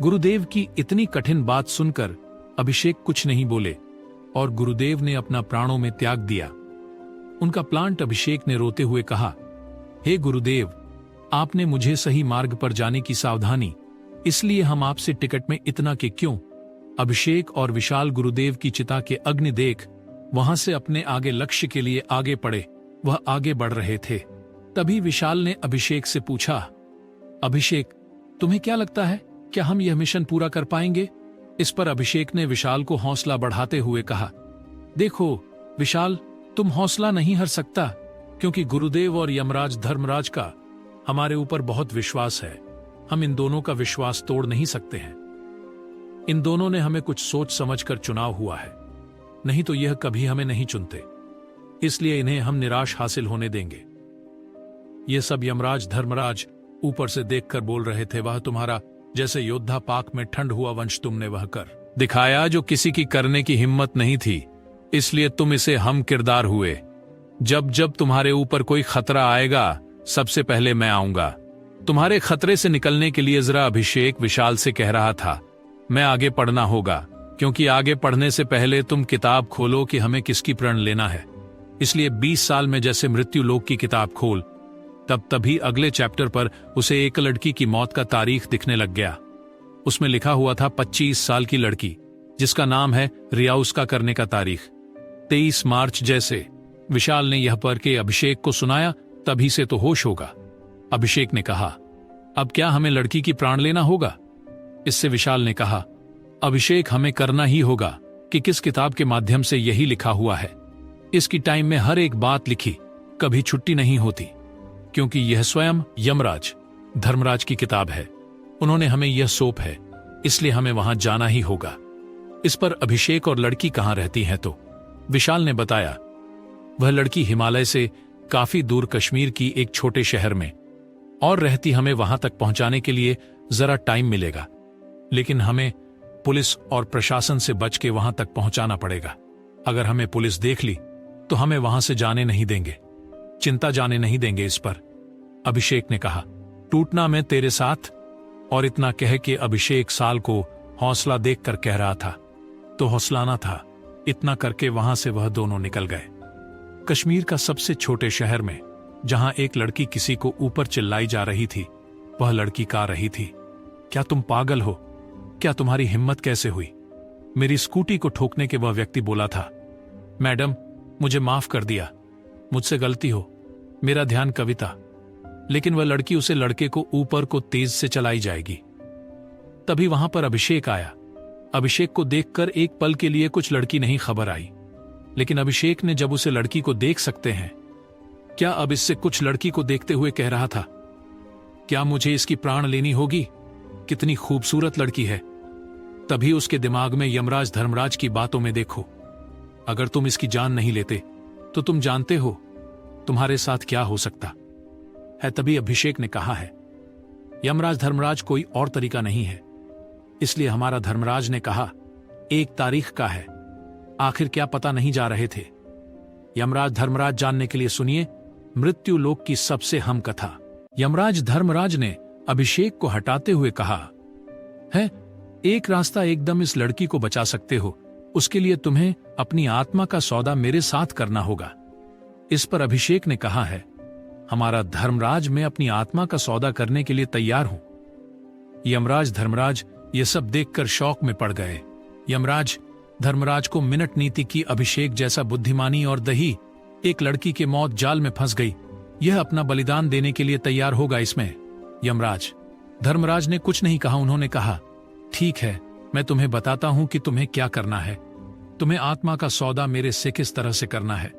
गुरुदेव की इतनी कठिन बात सुनकर अभिषेक कुछ नहीं बोले और गुरुदेव ने अपना प्राणों में त्याग दिया। उनका प्लांट अभिषेक ने रोते हुए कहा, हे गुरुदेव, आपने मुझे सही मार्ग पर जाने की सावधानी, इसलिए हम आपसे टिकट में इतना के क्यों। अभिषेक और विशाल गुरुदेव की चिता के अग्नि देख वहां से अपने आगे लक्ष्य के लिए आगे बढ़े। वह आगे बढ़ रहे थे। तभी विशाल ने अभिषेक से पूछा, अभिषेक, तुम्हें क्या लगता है, क्या हम यह मिशन पूरा कर पाएंगे? इस पर अभिषेक ने विशाल को हौसला बढ़ाते हुए कहा, देखो विशाल, तुम हौसला नहीं हार सकता, क्योंकि गुरुदेव और यमराज धर्मराज का हमारे ऊपर बहुत विश्वास है। हम इन दोनों का विश्वास तोड़ नहीं सकते हैं। इन दोनों ने हमें कुछ सोच समझकर चुनाव हुआ है, नहीं तो यह कभी हमें नहीं चुनते। इसलिए इन्हें हम निराश हासिल होने देंगे। ये सब यमराज धर्मराज ऊपर से देखकर बोल रहे थे, वह तुम्हारा जैसे योद्धा पाक में ठंड हुआ वंश तुमने वह कर दिखाया जो किसी की करने की हिम्मत नहीं थी, इसलिए तुम इसे हम किरदार हुए। जब जब तुम्हारे ऊपर कोई खतरा आएगा, सबसे पहले मैं आऊंगा। तुम्हारे खतरे से निकलने के लिए जरा अभिषेक विशाल से कह रहा था, मैं आगे पढ़ना होगा, क्योंकि आगे पढ़ने से पहले तुम किताब खोलो कि हमें किसकी प्रण लेना है। इसलिए 20 साल में जैसे मृत्यु लोक की किताब खोल, तभी अगले चैप्टर पर उसे एक लड़की की मौत का तारीख दिखने लग गया। उसमें लिखा हुआ था 25 साल की लड़की, जिसका नाम है रिया, उसका करने का तारीख 23 मार्च। जैसे विशाल ने यह पढ़ के अभिषेक को सुनाया, तभी से तो होश होगा। अभिषेक ने कहा, अब क्या हमें लड़की की प्राण लेना होगा? इससे विशाल ने कहा, अभिषेक, हमें करना ही होगा कि किस किताब के माध्यम से यही लिखा हुआ है। इसकी टाइम में हर एक बात लिखी, कभी छुट्टी नहीं होती, क्योंकि यह स्वयं यमराज धर्मराज की किताब है। उन्होंने हमें यह सौंप है इसलिए हमें वहां जाना ही होगा। इस पर अभिषेक और लड़की कहां रहती हैं? तो विशाल ने बताया, वह लड़की हिमालय से काफी दूर कश्मीर की एक छोटे शहर में और रहती। हमें वहां तक पहुंचाने के लिए जरा टाइम मिलेगा, लेकिन हमें पुलिस और प्रशासन से बच के वहां तक पहुंचाना पड़ेगा। अगर हमें पुलिस देख ली तो हमें वहां से जाने नहीं देंगे, चिंता जाने नहीं देंगे। इस पर अभिषेक ने कहा, टूटना मैं तेरे साथ। और इतना कह के अभिषेक साल को हौसला देखकर कह रहा था, तो हौसलाना था। इतना करके वहां से वह दोनों निकल गए। कश्मीर का सबसे छोटे शहर में जहां एक लड़की किसी को ऊपर चिल्लाई जा रही थी, वह लड़की गा रही थी, क्या तुम पागल हो? क्या तुम्हारी हिम्मत कैसे हुई? मेरी स्कूटी को ठोकने के वह व्यक्ति बोला था, मैडम मुझे माफ कर दिया, मुझसे गलती हो, मेरा ध्यान कविता। लेकिन वह लड़की उसे लड़के को ऊपर को तेज से चलाई जाएगी। तभी वहां पर अभिषेक आया। अभिषेक को देखकर एक पल के लिए कुछ लड़की नहीं खबर आई, लेकिन अभिषेक ने जब उसे लड़की को देख सकते हैं, क्या अब इससे कुछ लड़की को देखते हुए कह रहा था, क्या मुझे इसकी प्राण लेनी होगी? कितनी खूबसूरत लड़की है। तभी उसके दिमाग में यमराज धर्मराज की बातों में देखो, अगर तुम इसकी जान नहीं लेते तो तुम जानते हो तुम्हारे साथ क्या हो सकता है। तभी अभिषेक ने कहा है, यमराज धर्मराज कोई और तरीका नहीं है, इसलिए हमारा धर्मराज ने कहा 1 तारीख का है। आखिर क्या पता नहीं जा रहे थे। यमराज धर्मराज जानने के लिए सुनिए मृत्यु लोक की सबसे हम कथा। यमराज धर्मराज ने अभिषेक को हटाते हुए कहा, है एक रास्ता एकदम इस लड़की को बचा सकते हो, उसके लिए तुम्हें अपनी आत्मा का सौदा मेरे साथ करना होगा। इस पर अभिषेक ने कहा है, हमारा धर्मराज मैं अपनी आत्मा का सौदा करने के लिए तैयार हूं। यमराज धर्मराज ये सब देखकर शौक में पड़ गए। यमराज धर्मराज को मिनट नीति की अभिषेक जैसा बुद्धिमानी और दही एक लड़की के मौत जाल में फंस गई, यह अपना बलिदान देने के लिए तैयार होगा इसमें। यमराज धर्मराज ने कुछ नहीं कहा, उन्होंने कहा, ठीक है मैं तुम्हें बताता हूं कि तुम्हें क्या करना है। तुम्हें आत्मा का सौदा मेरे से किस तरह से करना है।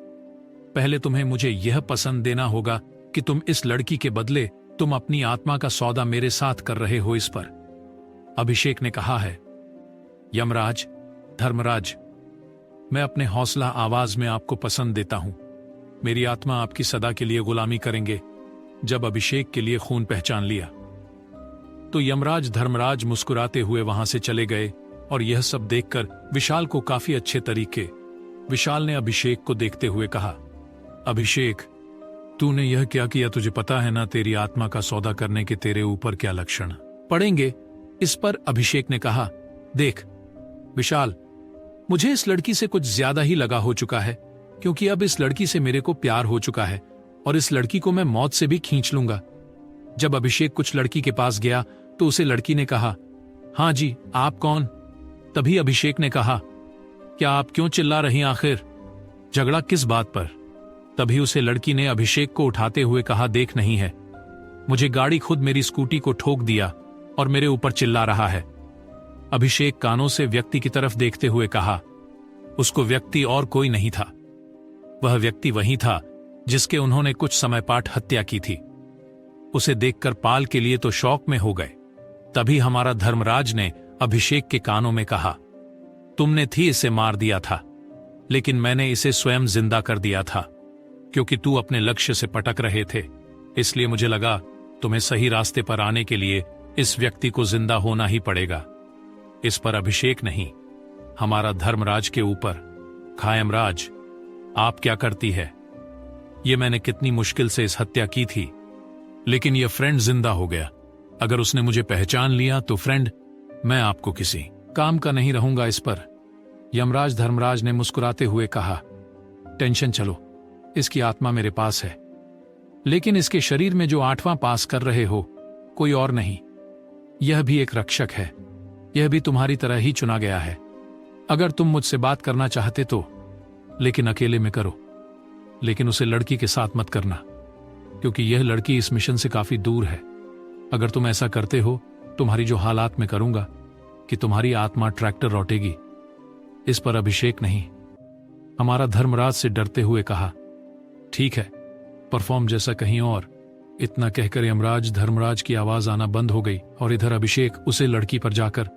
पहले तुम्हें मुझे यह पसंद देना होगा कि तुम इस लड़की के बदले तुम अपनी आत्मा का सौदा मेरे साथ कर रहे हो। इस पर अभिषेक ने कहा है, यमराज धर्मराज मैं अपने हौसला आवाज में आपको पसंद देता हूं। मेरी आत्मा आपकी सदा के लिए गुलामी करेंगे। जब अभिषेक के लिए खून पहचान लिया तो यमराज धर्मराज मुस्कुराते हुए वहां से चले गए। और यह सब देखकर विशाल को काफी अच्छे तरीके विशाल ने अभिषेक को देखते हुए कहा, अभिषेक तूने यह क्या किया? तुझे पता है ना तेरी आत्मा का सौदा करने के तेरे ऊपर क्या लक्षण पड़ेंगे। इस पर अभिषेक ने कहा, देख विशाल मुझे इस लड़की से कुछ ज्यादा ही लगा हो चुका है, क्योंकि अब इस लड़की से मेरे को प्यार हो चुका है और इस लड़की को मैं मौत से भी खींच लूंगा। जब अभिषेक कुछ लड़की के पास गया तो उसे लड़की ने कहा, हाँ जी आप कौन? तभी अभिषेक ने कहा, क्या आप क्यों चिल्ला रही आखिर? झगड़ा किस बात पर? तभी उसे लड़की ने अभिषेक को उठाते हुए कहा, देख नहीं है, मुझे गाड़ी खुद मेरी स्कूटी को ठोक दिया और मेरे ऊपर चिल्ला रहा है। अभिषेक कानों से व्यक्ति की तरफ देखते हुए कहा, उसको व्यक्ति और कोई नहीं था, वह व्यक्ति वही था जिसके उन्होंने कुछ समय पाठ हत्या की थी। उसे देखकर पाल के लिए तो शौक में हो गए। तभी हमारा धर्मराज ने अभिषेक के कानों में कहा, तुमने थी इसे मार दिया था, लेकिन मैंने इसे स्वयं जिंदा कर दिया था, क्योंकि तू अपने लक्ष्य से पटक रहे थे। इसलिए मुझे लगा तुम्हें सही रास्ते पर आने के लिए इस व्यक्ति को जिंदा होना ही पड़ेगा। इस पर अभिषेक नहीं, हमारा धर्मराज के ऊपर, खायमराज आप क्या करती है? ये मैंने कितनी मुश्किल से इस हत्या की थी, लेकिन यह फ्रेंड जिंदा हो गया। अगर उसने मुझे पहचान लिया तो फ्रेंड मैं आपको किसी काम का नहीं रहूंगा। इस पर यमराज धर्मराज ने मुस्कुराते हुए कहा, टेंशन चलो, इसकी आत्मा मेरे पास है, लेकिन इसके शरीर में जो 8वां पास कर रहे हो कोई और नहीं, यह भी एक रक्षक है, यह भी तुम्हारी तरह ही चुना गया है। अगर तुम मुझसे बात करना चाहते तो, लेकिन अकेले में करो, लेकिन उसे लड़की के साथ मत करना, क्योंकि यह लड़की इस मिशन से काफी दूर है। अगर तुम ऐसा करते हो तुम्हारी जो हालात में करूंगा कि तुम्हारी आत्मा ट्रैक्टर लौटेगी। इस पर अभिषेक नहीं, हमारा धर्मराज से डरते हुए कहा, ठीक है परफॉर्म जैसा कहीं और। इतना कहकर यमराज धर्मराज की आवाज आना बंद हो गई और इधर अभिषेक उसे लड़की पर जाकर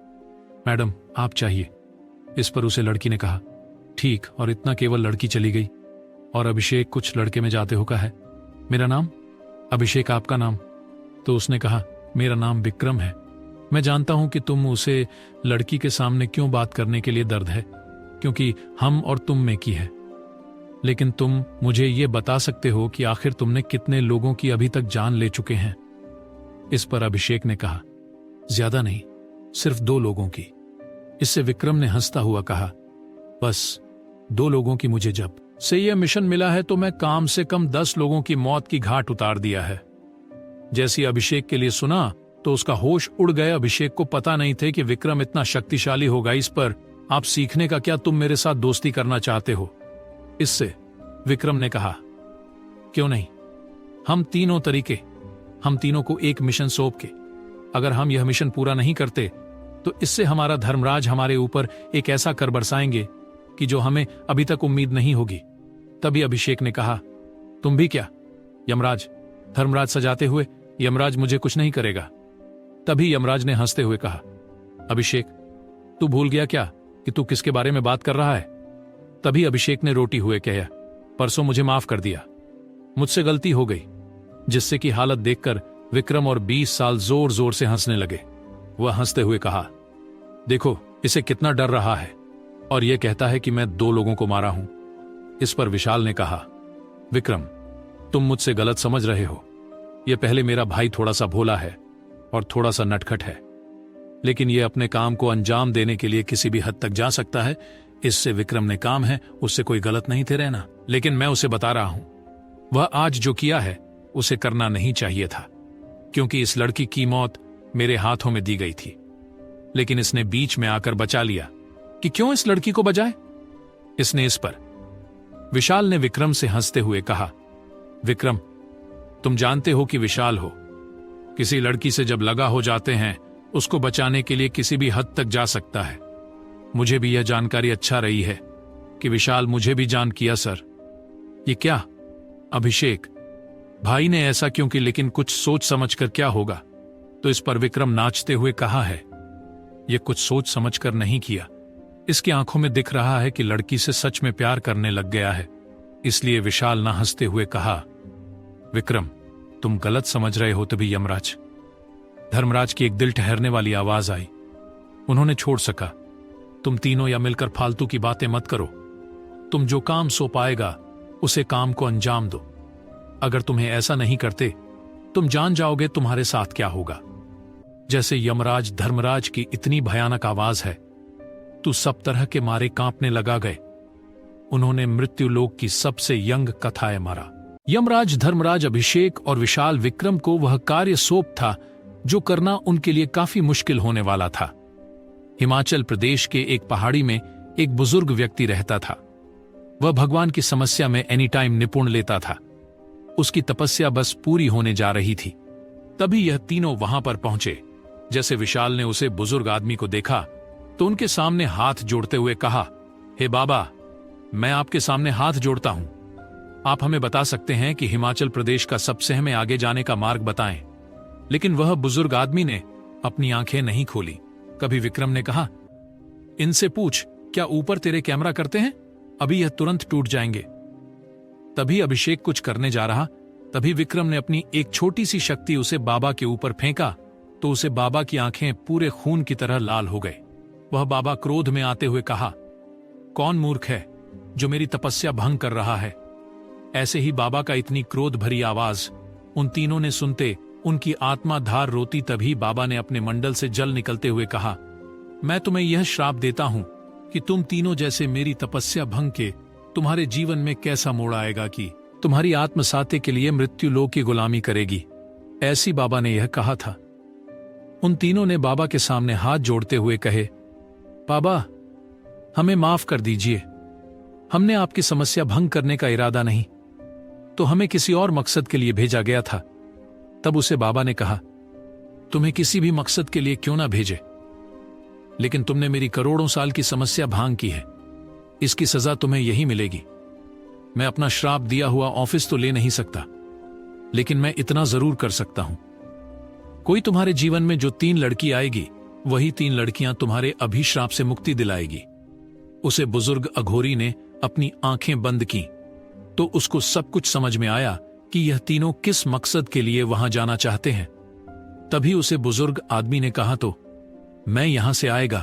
मैडम आप चाहिए। इस पर उसे लड़की ने कहा, ठीक, और इतना केवल लड़की चली गई। और अभिषेक कुछ लड़के में जाते हो का है। मेरा नाम? अभिषेक आपका नाम? तो उसने कहा, मेरा नाम विक्रम है। मैं जानता हूं कि तुम उसे लड़की के सामने क्यों बात करने के लिए दर्द है, क्योंकि हम और तुम में की है। लेकिन तुम मुझे ये बता सकते हो कि आखिर तुमने कितने लोगों की अभी तक जान ले चुके हैं? इस पर अभिषेक ने कहा, ज्यादा नहीं, सिर्फ 2 लोगों की। इससे विक्रम ने हंसता हुआ कहा, बस 2 लोगों की? मुझे जब से यह मिशन मिला है तो मैं कम से कम 10 लोगों की मौत की घाट उतार दिया है। जैसी अभिषेक के लिए सुना तो उसका होश उड़ गए। अभिषेक को पता नहीं थे कि विक्रम इतना शक्तिशाली होगा। इस पर आप सीखने का क्या? तुम मेरे साथ दोस्ती करना चाहते हो? इससे विक्रम ने कहा, क्यों नहीं, हम तीनों को एक मिशन सौंप के अगर हम यह मिशन पूरा नहीं करते तो इससे हमारा धर्मराज हमारे ऊपर एक ऐसा कर बरसाएंगे कि जो हमें अभी तक उम्मीद नहीं होगी। तभी अभिषेक ने कहा, तुम भी क्या यमराज? धर्मराज सजाते हुए, यमराज मुझे कुछ नहीं करेगा। तभी यमराज ने हंसते हुए कहा, अभिषेक तू भूल गया क्या कि तू किसके बारे में बात कर रहा है? तभी अभिषेक ने रोटी हुए कहा, परसों मुझे माफ कर दिया, मुझसे गलती हो गई। जिससे की हालत देखकर विक्रम और 20 साल जोर जोर से हंसने लगे। वह हंसते हुए कहा, देखो इसे कितना डर रहा है और यह कहता है कि मैं 2 लोगों को मारा हूं। इस पर विशाल ने कहा, विक्रम तुम मुझसे गलत समझ रहे हो। यह पहले मेरा भाई थोड़ा सा भोला है और थोड़ा सा नटखट है, लेकिन यह अपने काम को अंजाम देने के लिए किसी भी हद तक जा सकता है। इससे विक्रम ने काम है, उससे कोई गलत नहीं थे रहना। लेकिन मैं उसे बता रहा हूं, वह आज जो किया है उसे करना नहीं चाहिए था, क्योंकि इस लड़की की मौत मेरे हाथों में दी गई थी। लेकिन इसने बीच में आकर बचा लिया कि क्यों इस लड़की को बचाए इसने। इस पर विशाल ने विक्रम से हंसते हुए कहा, विक्रम तुम जानते हो कि विशाल हो, किसी लड़की से जब लगा हो जाते हैं उसको बचाने के लिए किसी भी हद तक जा सकता है। मुझे भी यह जानकारी अच्छा रही है कि विशाल मुझे भी जान किया। सर ये क्या? अभिषेक भाई ने ऐसा क्यों कि? लेकिन कुछ सोच समझकर क्या होगा? तो इस पर विक्रम नाचते हुए कहा है, यह कुछ सोच समझकर नहीं किया, इसकी आंखों में दिख रहा है कि लड़की से सच में प्यार करने लग गया है। इसलिए विशाल ना हंसते हुए कहा, विक्रम तुम गलत समझ रहे हो। तभी यमराज धर्मराज की एक दिल ठहरने वाली आवाज आई। उन्होंने छोड़ सका, तुम तीनों या मिलकर फालतू की बातें मत करो। तुम जो काम सौंपाएगा उसे काम को अंजाम दो। अगर तुम्हें ऐसा नहीं करते तुम जान जाओगे तुम्हारे साथ क्या होगा। जैसे यमराज धर्मराज की इतनी भयानक आवाज है, तू सब तरह के मारे कांपने लगा गए। उन्होंने मृत्युलोक की सबसे यंग कथाएं मारा। यमराज धर्मराज अभिषेक और विशाल विक्रम को वह कार्य सौंप था जो करना उनके लिए काफी मुश्किल होने वाला था। हिमाचल प्रदेश के एक पहाड़ी में एक बुजुर्ग व्यक्ति रहता था। वह भगवान की समस्या में एनी टाइम निपुण लेता था। उसकी तपस्या बस पूरी होने जा रही थी। तभी यह तीनों वहां पर पहुंचे। जैसे विशाल ने उसे बुजुर्ग आदमी को देखा तो उनके सामने हाथ जोड़ते हुए कहा, हे बाबा, मैं आपके सामने हाथ जोड़ता हूं। आप हमें बता सकते हैं कि हिमाचल प्रदेश का सबसे हमें आगे जाने का मार्ग बताएं। लेकिन वह बुजुर्ग आदमी ने अपनी आंखें नहीं खोली। कभी विक्रम ने कहा, इनसे पूछ, क्या ऊपर तेरे कैमरा करते हैं? अभी यह तुरंत टूट जाएंगे। तभी अभिषेक कुछ करने जा रहा, तभी विक्रम ने अपनी एक छोटी सी शक्ति उसे बाबा के ऊपर फेंका तो उसे बाबा की आंखें पूरे खून की तरह लाल हो गए। वह बाबा क्रोध में आते हुए कहा, कौन मूर्ख है जो मेरी तपस्या भंग कर रहा है? ऐसे ही बाबा का इतनी क्रोध भरी आवाज उन तीनों ने सुनते उनकी आत्मा धार रोती। तभी बाबा ने अपने मंडल से जल निकलते हुए कहा, मैं तुम्हें यह श्राप देता हूं कि तुम तीनों जैसे मेरी तपस्या भंग के तुम्हारे जीवन में कैसा मोड़ आएगा कि तुम्हारी आत्म साते के लिए मृत्यु लोक की गुलामी करेगी। ऐसी बाबा ने यह कहा था। उन तीनों ने बाबा के सामने हाथ जोड़ते हुए कहे, बाबा हमें माफ कर दीजिए, हमने आपकी समस्या भंग करने का इरादा नहीं, तो हमें किसी और मकसद के लिए भेजा गया था। तब उसे बाबा ने कहा, तुम्हें किसी भी मकसद के लिए क्यों ना भेजे, लेकिन तुमने मेरी करोड़ों साल की समस्या भांग की है, इसकी सजा तुम्हें यही मिलेगी। मैं अपना श्राप दिया हुआ ऑफिस तो ले नहीं सकता, लेकिन मैं इतना जरूर कर सकता हूं, कोई तुम्हारे जीवन में जो 3 लड़की आएगी वही 3 लड़कियां तुम्हारे अभिश्राप से मुक्ति दिलाएगी। उसे बुजुर्ग अघोरी ने अपनी आंखें बंद की तो उसको सब कुछ समझ में आया कि यह तीनों किस मकसद के लिए वहां जाना चाहते हैं। तभी उसे बुजुर्ग आदमी ने कहा, तो मैं यहां से आएगा,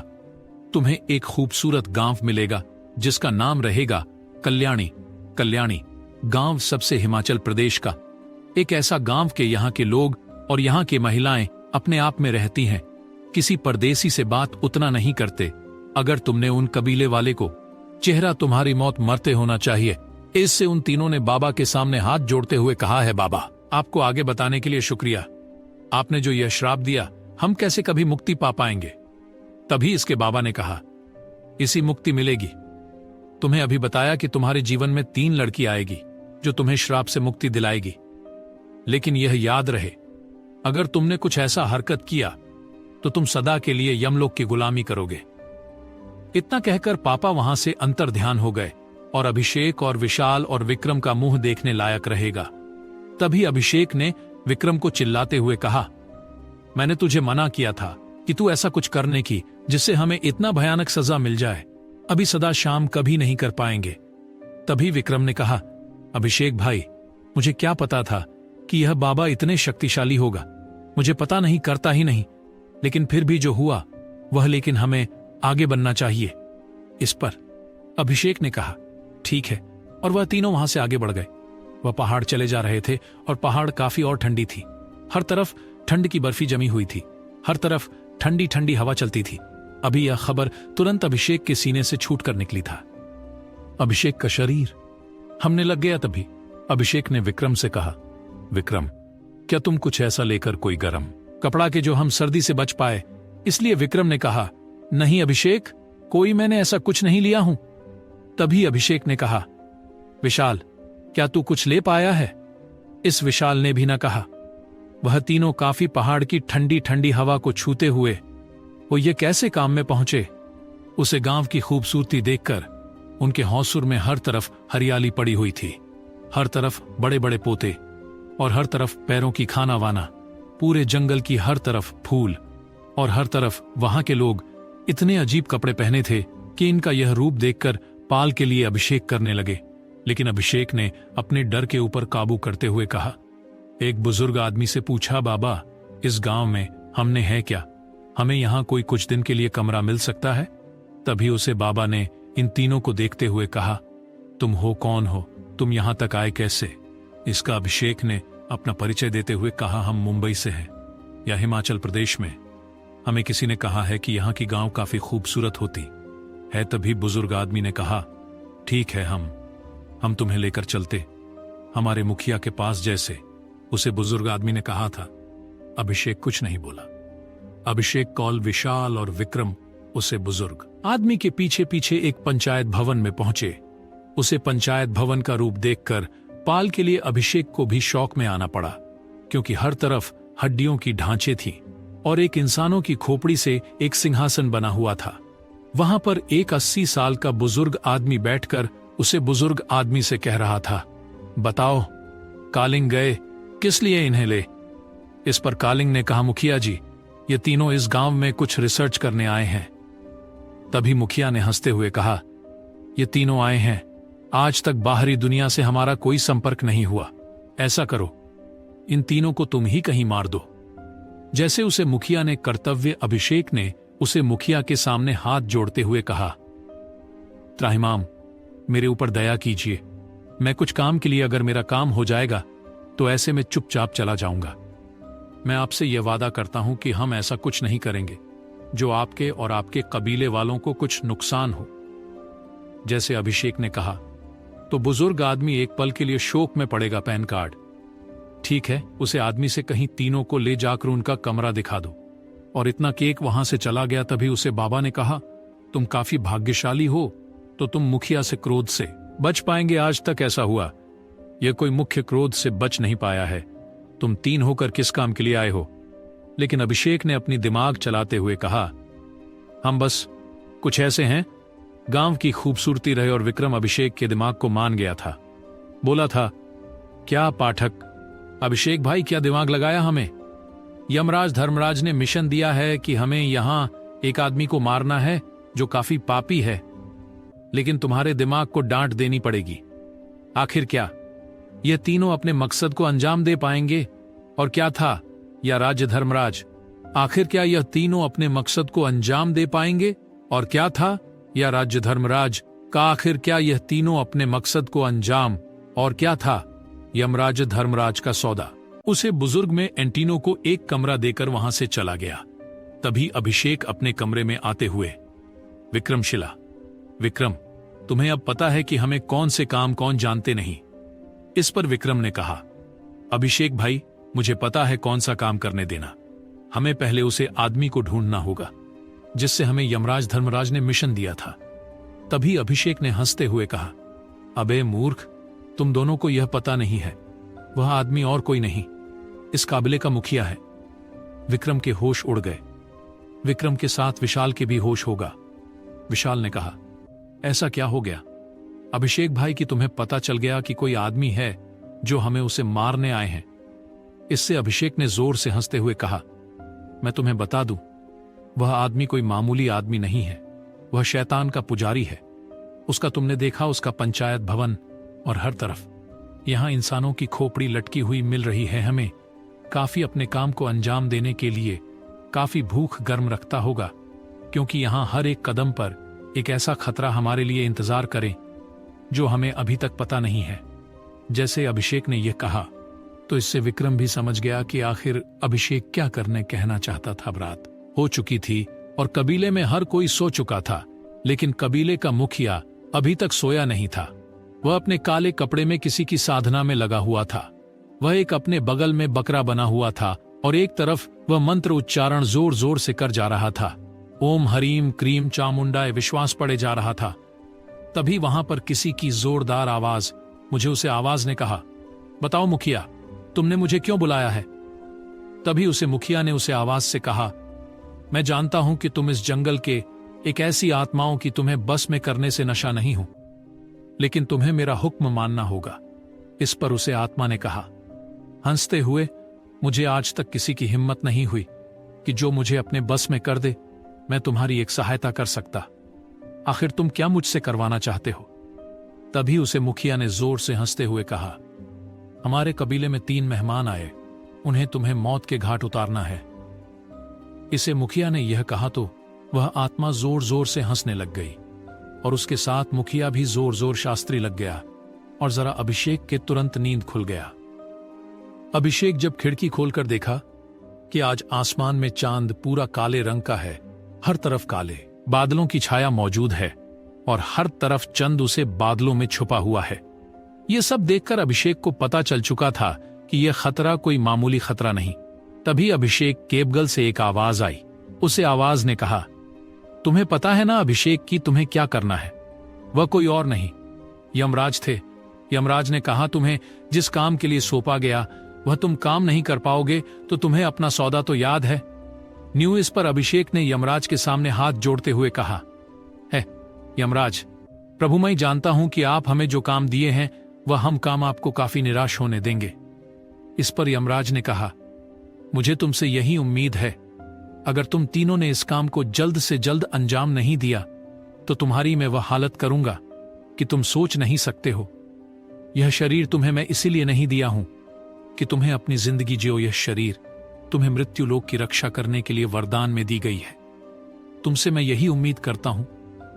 तुम्हें एक खूबसूरत गांव मिलेगा जिसका नाम रहेगा कल्याणी। कल्याणी गांव सबसे हिमाचल प्रदेश का एक ऐसा गांव के यहाँ के लोग और यहाँ की महिलाएं अपने आप में रहती हैं, किसी परदेसी से बात उतना नहीं करते। अगर तुमने उन कबीले वाले को चेहरा तुम्हारी मौत मरते होना चाहिए। इससे उन तीनों ने बाबा के सामने हाथ जोड़ते हुए कहा, है बाबा, आपको आगे बताने के लिए शुक्रिया। आपने जो यह श्राप दिया, हम कैसे कभी मुक्ति पा पाएंगे। तभी इसके बाबा ने कहा, इसी मुक्ति मिलेगी। तुम्हें अभी बताया कि तुम्हारे जीवन में 3 लड़की आएगी जो तुम्हें श्राप से मुक्ति दिलाएगी, लेकिन यह याद रहे, अगर तुमने कुछ ऐसा हरकत किया तो तुम सदा के लिए यमलोक की गुलामी करोगे। इतना कहकर पापा वहां से अंतर्ध्यान हो गए और अभिषेक और विशाल और विक्रम का मुंह देखने लायक रहेगा। तभी अभिषेक ने विक्रम को चिल्लाते हुए कहा, मैंने तुझे मना किया था कि तू ऐसा कुछ करने की जिससे हमें इतना भयानक सजा मिल जाए। अभी सदा शाम कभी नहीं कर पाएंगे। तभी विक्रम ने कहा, अभिषेक भाई, मुझे क्या पता था कि यह बाबा इतने शक्तिशाली होगा। मुझे पता नहीं, करता ही नहीं, लेकिन फिर भी जो हुआ वह, लेकिन हमें आगे बढ़ना चाहिए। इस पर अभिषेक ने कहा, ठीक है, और वह तीनों वहां से आगे बढ़ गए। वह पहाड़ चले जा रहे थे और पहाड़ काफी और ठंडी थी। हर तरफ ठंड की बर्फी जमी हुई थी, हर तरफ ठंडी ठंडी हवा चलती थी। अभी यह खबर तुरंत अभिषेक के सीने से छूट कर निकली था। अभिषेक का शरीर हमने लग गया। तभी अभिषेक ने विक्रम से कहा, विक्रम, क्या तुम कुछ ऐसा लेकर कोई गर्म कपड़ा के जो हम सर्दी से बच पाए। इसलिए विक्रम ने कहा, नहीं अभिषेक, कोई मैंने ऐसा कुछ नहीं लिया हूं। तभी अभिषेक ने कहा, विशाल, क्या तू कुछ ले पाया है। इस विशाल ने भी न कहा। वह तीनों काफी पहाड़ की ठंडी ठंडी हवा को छूते हुए वो ये कैसे काम में पहुंचे। उसे गांव की खूबसूरती देखकर उनके हौसुर में हर तरफ हरियाली पड़ी हुई थी, हर तरफ बड़े बड़े पोते और हर तरफ पैरों की खाना वाना, पूरे जंगल की हर तरफ फूल और हर तरफ वहां के लोग इतने अजीब कपड़े पहने थे कि इनका यह रूप देखकर पाल के लिए अभिषेक करने लगे। लेकिन अभिषेक ने अपने डर के ऊपर काबू करते हुए कहा, एक बुजुर्ग आदमी से पूछा, बाबा, इस गांव में हमने है क्या, हमें यहां कोई कुछ दिन के लिए कमरा मिल सकता है। तभी उसे बाबा ने इन तीनों को देखते हुए कहा, तुम हो कौन हो, तुम यहां तक आए कैसे। इसका अभिषेक ने अपना परिचय देते हुए कहा, हम मुंबई से हैं या हिमाचल प्रदेश में। हमें किसी ने कहा है कि यहाँ की गांव काफी खूबसूरत होती है। तभी बुजुर्ग आदमी ने कहा, ठीक है, हम तुम्हें लेकर चलते, हमारे मुखिया के पास जैसे। उसे बुजुर्ग आदमी ने कहा था। अभिषेक कुछ नहीं बोला। अभिषेक कौल, विशाल और विक्रम उसे बुजुर्ग आदमी के पीछे पीछे एक पंचायत भवन में पहुंचे। उसे पंचायत भवन का रूप देखकर पाल के लिए अभिषेक को भी शौक में आना पड़ा, क्योंकि हर तरफ हड्डियों की ढांचे थी और एक इंसानों की खोपड़ी से एक सिंहासन बना हुआ था। वहां पर एक 80 साल का बुजुर्ग आदमी बैठकर उसे बुजुर्ग आदमी से कह रहा था, बताओ, कालिंग गए, किस लिए इन्हें ले। इस पर कालिंग ने कहा, मुखिया जी, ये तीनों इस गांव में कुछ रिसर्च करने आए हैं। तभी मुखिया ने हंसते हुए कहा, ये तीनों आए हैं, आज तक बाहरी दुनिया से हमारा कोई संपर्क नहीं हुआ। ऐसा करो, इन तीनों को तुम ही कहीं मार दो। जैसे उसे मुखिया ने कर्तव्य, अभिषेक ने उसे मुखिया के सामने हाथ जोड़ते हुए कहा, त्राहिमाम, मेरे ऊपर दया कीजिए। मैं कुछ काम के लिए, अगर मेरा काम हो जाएगा तो ऐसे में चुपचाप चला जाऊंगा। मैं आपसे यह वादा करता हूं कि हम ऐसा कुछ नहीं करेंगे जो आपके और आपके कबीले वालों को कुछ नुकसान हो। जैसे अभिषेक ने कहा तो बुजुर्ग आदमी एक पल के लिए शोक में पड़ेगा। पैन कार्ड, ठीक है, उसे आदमी से कहीं तीनों को ले जाकर उनका कमरा दिखा दो। और इतना केक वहां से चला गया। तभी उसे बाबा ने कहा, तुम काफी भाग्यशाली हो, तो तुम मुखिया से क्रोध से बच पाएंगे। आज तक ऐसा हुआ, यह कोई मुख्य क्रोध से बच नहीं पाया है। तुम 3 होकर किस काम के लिए आए हो। लेकिन अभिषेक ने अपनी दिमाग चलाते हुए कहा, हम बस कुछ ऐसे हैं, गांव की खूबसूरती रहे। और विक्रम अभिषेक के दिमाग को मान गया था। बोला था, क्या पाठक, अभिषेक भाई, क्या दिमाग लगाया हमें। यमराज धर्मराज ने मिशन दिया है कि हमें यहां एक आदमी को मारना है जो काफी पापी है, लेकिन तुम्हारे दिमाग को डांट देनी पड़ेगी। आखिर क्या यह तीनों अपने मकसद को अंजाम दे पाएंगे? और क्या था या राज्य धर्मराज, आखिर क्या यह तीनों अपने मकसद को अंजाम दे पाएंगे? और क्या था या राज्य धर्मराज का आखिर क्या यह तीनों अपने मकसद को अंजाम? और क्या था यमराज धर्मराज का सौदा? उसे बुजुर्ग में एंटीनो को एक कमरा देकर वहां से चला गया। तभी अभिषेक अपने कमरे में आते हुए, विक्रमशिला, विक्रम, तुम्हें अब पता है कि हमें कौन से काम कौन जानते नहीं। इस पर विक्रम ने कहा, अभिषेक भाई, मुझे पता है कौन सा काम करने देना। हमें पहले उसे आदमी को ढूंढना होगा जिससे हमें यमराज धर्मराज ने मिशन दिया था। तभी अभिषेक ने हंसते हुए कहा, अबे मूर्ख, तुम दोनों को यह पता नहीं है, वह आदमी और कोई नहीं, इस काबिले का मुखिया है। विक्रम के होश उड़ गए। विक्रम के साथ विशाल के भी होश होगा। विशाल ने कहा, ऐसा क्या हो गया अभिषेक भाई कि तुम्हें पता चल गया कि कोई आदमी है जो हमें उसे मारने आए हैं? इससे अभिषेक ने जोर से हंसते हुए कहा, मैं तुम्हें बता दूं, वह आदमी कोई मामूली आदमी नहीं है, वह शैतान का पुजारी है। उसका तुमने देखा, उसका पंचायत भवन और हर तरफ यहां इंसानों की खोपड़ी लटकी हुई मिल रही है। हमें काफी अपने काम को अंजाम देने के लिए काफी भूख गर्म रखता होगा, क्योंकि यहां हर एक कदम पर एक ऐसा खतरा हमारे लिए इंतजार करे जो हमें अभी तक पता नहीं है। जैसे अभिषेक ने यह कहा तो इससे विक्रम भी समझ गया कि आखिर अभिषेक क्या करने कहना चाहता था। रात हो चुकी थी और कबीले में हर कोई सो चुका था, लेकिन कबीले का मुखिया अभी तक सोया नहीं था। वह अपने काले कपड़े में किसी की साधना में लगा हुआ था। वह एक अपने बगल में बकरा बना हुआ था और एक तरफ वह मंत्र उच्चारण जोर जोर से कर जा रहा था। ओम हरीम क्रीम चामुंडाय विश्वास पड़े जा रहा था। तभी वहां पर किसी की जोरदार आवाज, मुझे उसे आवाज ने कहा, बताओ मुखिया, तुमने मुझे क्यों बुलाया है? तभी उसे मुखिया ने उसे आवाज से कहा, मैं जानता हूं कि तुम इस जंगल के एक ऐसी आत्माओं की तुम्हें बस में करने से नशा नहीं हूं, लेकिन तुम्हें मेरा हुक्म मानना होगा। इस पर उसे आत्मा ने कहा, हंसते हुए, मुझे आज तक किसी की हिम्मत नहीं हुई कि जो मुझे अपने बस में कर दे, मैं तुम्हारी एक सहायता कर सकता। आखिर तुम क्या मुझसे करवाना चाहते हो? तभी उसे मुखिया ने जोर से हंसते हुए कहा, हमारे कबीले में 3 मेहमान आए, उन्हें तुम्हें मौत के घाट उतारना है। इसे मुखिया ने यह कहा तो वह आत्मा जोर जोर से हंसने लग गई और उसके साथ मुखिया भी जोर जोर शास्त्री लग गया और जरा अभिषेक के तुरंत नींद खुल गया। अभिषेक जब खिड़की खोलकर देखा कि आज आसमान में चांद पूरा काले रंग का है, हर तरफ काले बादलों की छाया मौजूद है और हर तरफ चंद उसे बादलों में छुपा हुआ है। यह सब देखकर अभिषेक को पता चल चुका था कि यह खतरा कोई मामूली खतरा नहीं। तभी अभिषेक केबगल से एक आवाज आई। उसे आवाज ने कहा, तुम्हें पता है ना अभिषेक कि तुम्हें क्या करना है? वह कोई और नहीं, यमराज थे। यमराज ने कहा, तुम्हें जिस काम के लिए सौंपा गया वह तुम काम नहीं कर पाओगे तो तुम्हें अपना सौदा तो याद है। इस पर अभिषेक ने यमराज के सामने हाथ जोड़ते हुए कहा, है यमराज प्रभु, मैं जानता हूं कि आप हमें जो काम दिए हैं वह हम काम आपको काफी निराश होने देंगे। इस पर यमराज ने कहा, मुझे तुमसे यही उम्मीद है, अगर तुम तीनों ने इस काम को जल्द से जल्द अंजाम नहीं दिया तो तुम्हारी मैं वह हालत करूंगा कि तुम सोच नहीं सकते हो। यह शरीर तुम्हें मैं इसीलिए नहीं दिया हूं कि तुम्हें अपनी जिंदगी जियो, यह शरीर तुम्हें मृत्यु लोक की रक्षा करने के लिए वरदान में दी गई है। तुमसे मैं यही उम्मीद करता हूं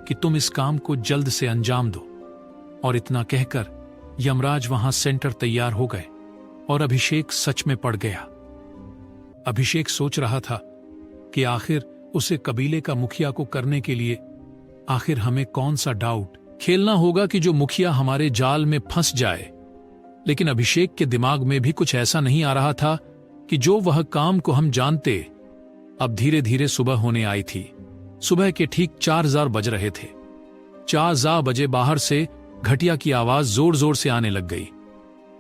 कि तुम इस काम को जल्द से अंजाम दो। और इतना कहकर यमराज वहां सेंटर तैयार हो गए और अभिषेक सच में पड़ गया। अभिषेक सोच रहा था कि आखिर उसे कबीले का मुखिया को करने के लिए आखिर हमें कौन सा डाउट खेलना होगा कि जो मुखिया हमारे जाल में फंस जाए। लेकिन अभिषेक के दिमाग में भी कुछ ऐसा नहीं आ रहा था कि जो वह काम को हम जानते। अब धीरे धीरे सुबह होने आई थी। सुबह के ठीक 4 बज रहे थे। 4 बजे बाहर से घटिया की आवाज जोर जोर से आने लग गई।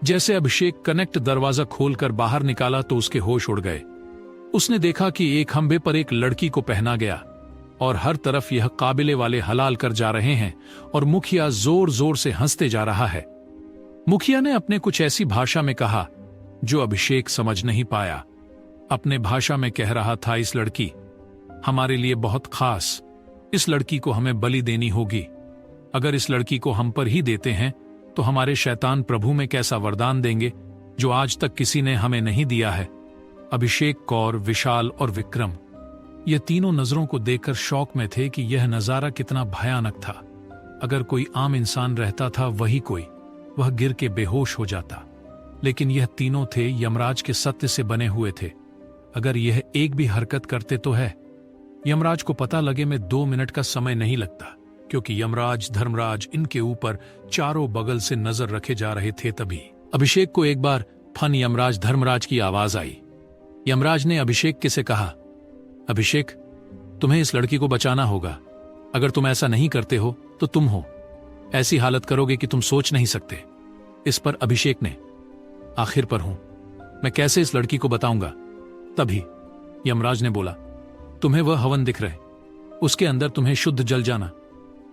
जैसे अभिषेक कनेक्ट दरवाजा खोलकर बाहर निकाला तो उसके होश उड़ गए। उसने देखा कि एक खंबे पर एक लड़की को पहना गया और हर तरफ यह काबिले वाले हलाल कर जा रहे हैं और मुखिया जोर जोर से हंसते जा रहा है। मुखिया ने अपने कुछ ऐसी भाषा में कहा जो अभिषेक समझ नहीं पाया। अपने भाषा में कह रहा था, इस लड़की हमारे लिए बहुत खास, इस लड़की को हमें बलि देनी होगी। अगर इस लड़की को हम पर ही देते हैं तो हमारे शैतान प्रभु में कैसा वरदान देंगे जो आज तक किसी ने हमें नहीं दिया है। अभिषेक कौर, विशाल और विक्रम ये तीनों नजरों को देखकर शौक में थे कि यह नजारा कितना भयानक था। अगर कोई आम इंसान रहता था वही कोई, वह गिर के बेहोश हो जाता, लेकिन यह तीनों थे यमराज के सत्य से बने हुए थे। अगर यह एक भी हरकत करते तो है यमराज को पता लगे में 2 मिनट का समय नहीं लगता, क्योंकि यमराज धर्मराज इनके ऊपर चारों बगल से नजर रखे जा रहे थे। तभी अभिषेक को एक बार फन यमराज धर्मराज की आवाज आई। यमराज ने अभिषेक के से कहा, अभिषेक तुम्हें इस लड़की को बचाना होगा। अगर तुम ऐसा नहीं करते हो तो तुम हो ऐसी हालत करोगे कि तुम सोच नहीं सकते। इस पर अभिषेक ने, आखिर पर हूं मैं कैसे इस लड़की को बताऊंगा। तभी यमराज ने बोला, तुम्हें वह हवन दिख रहे, उसके अंदर तुम्हें शुद्ध जल जाना,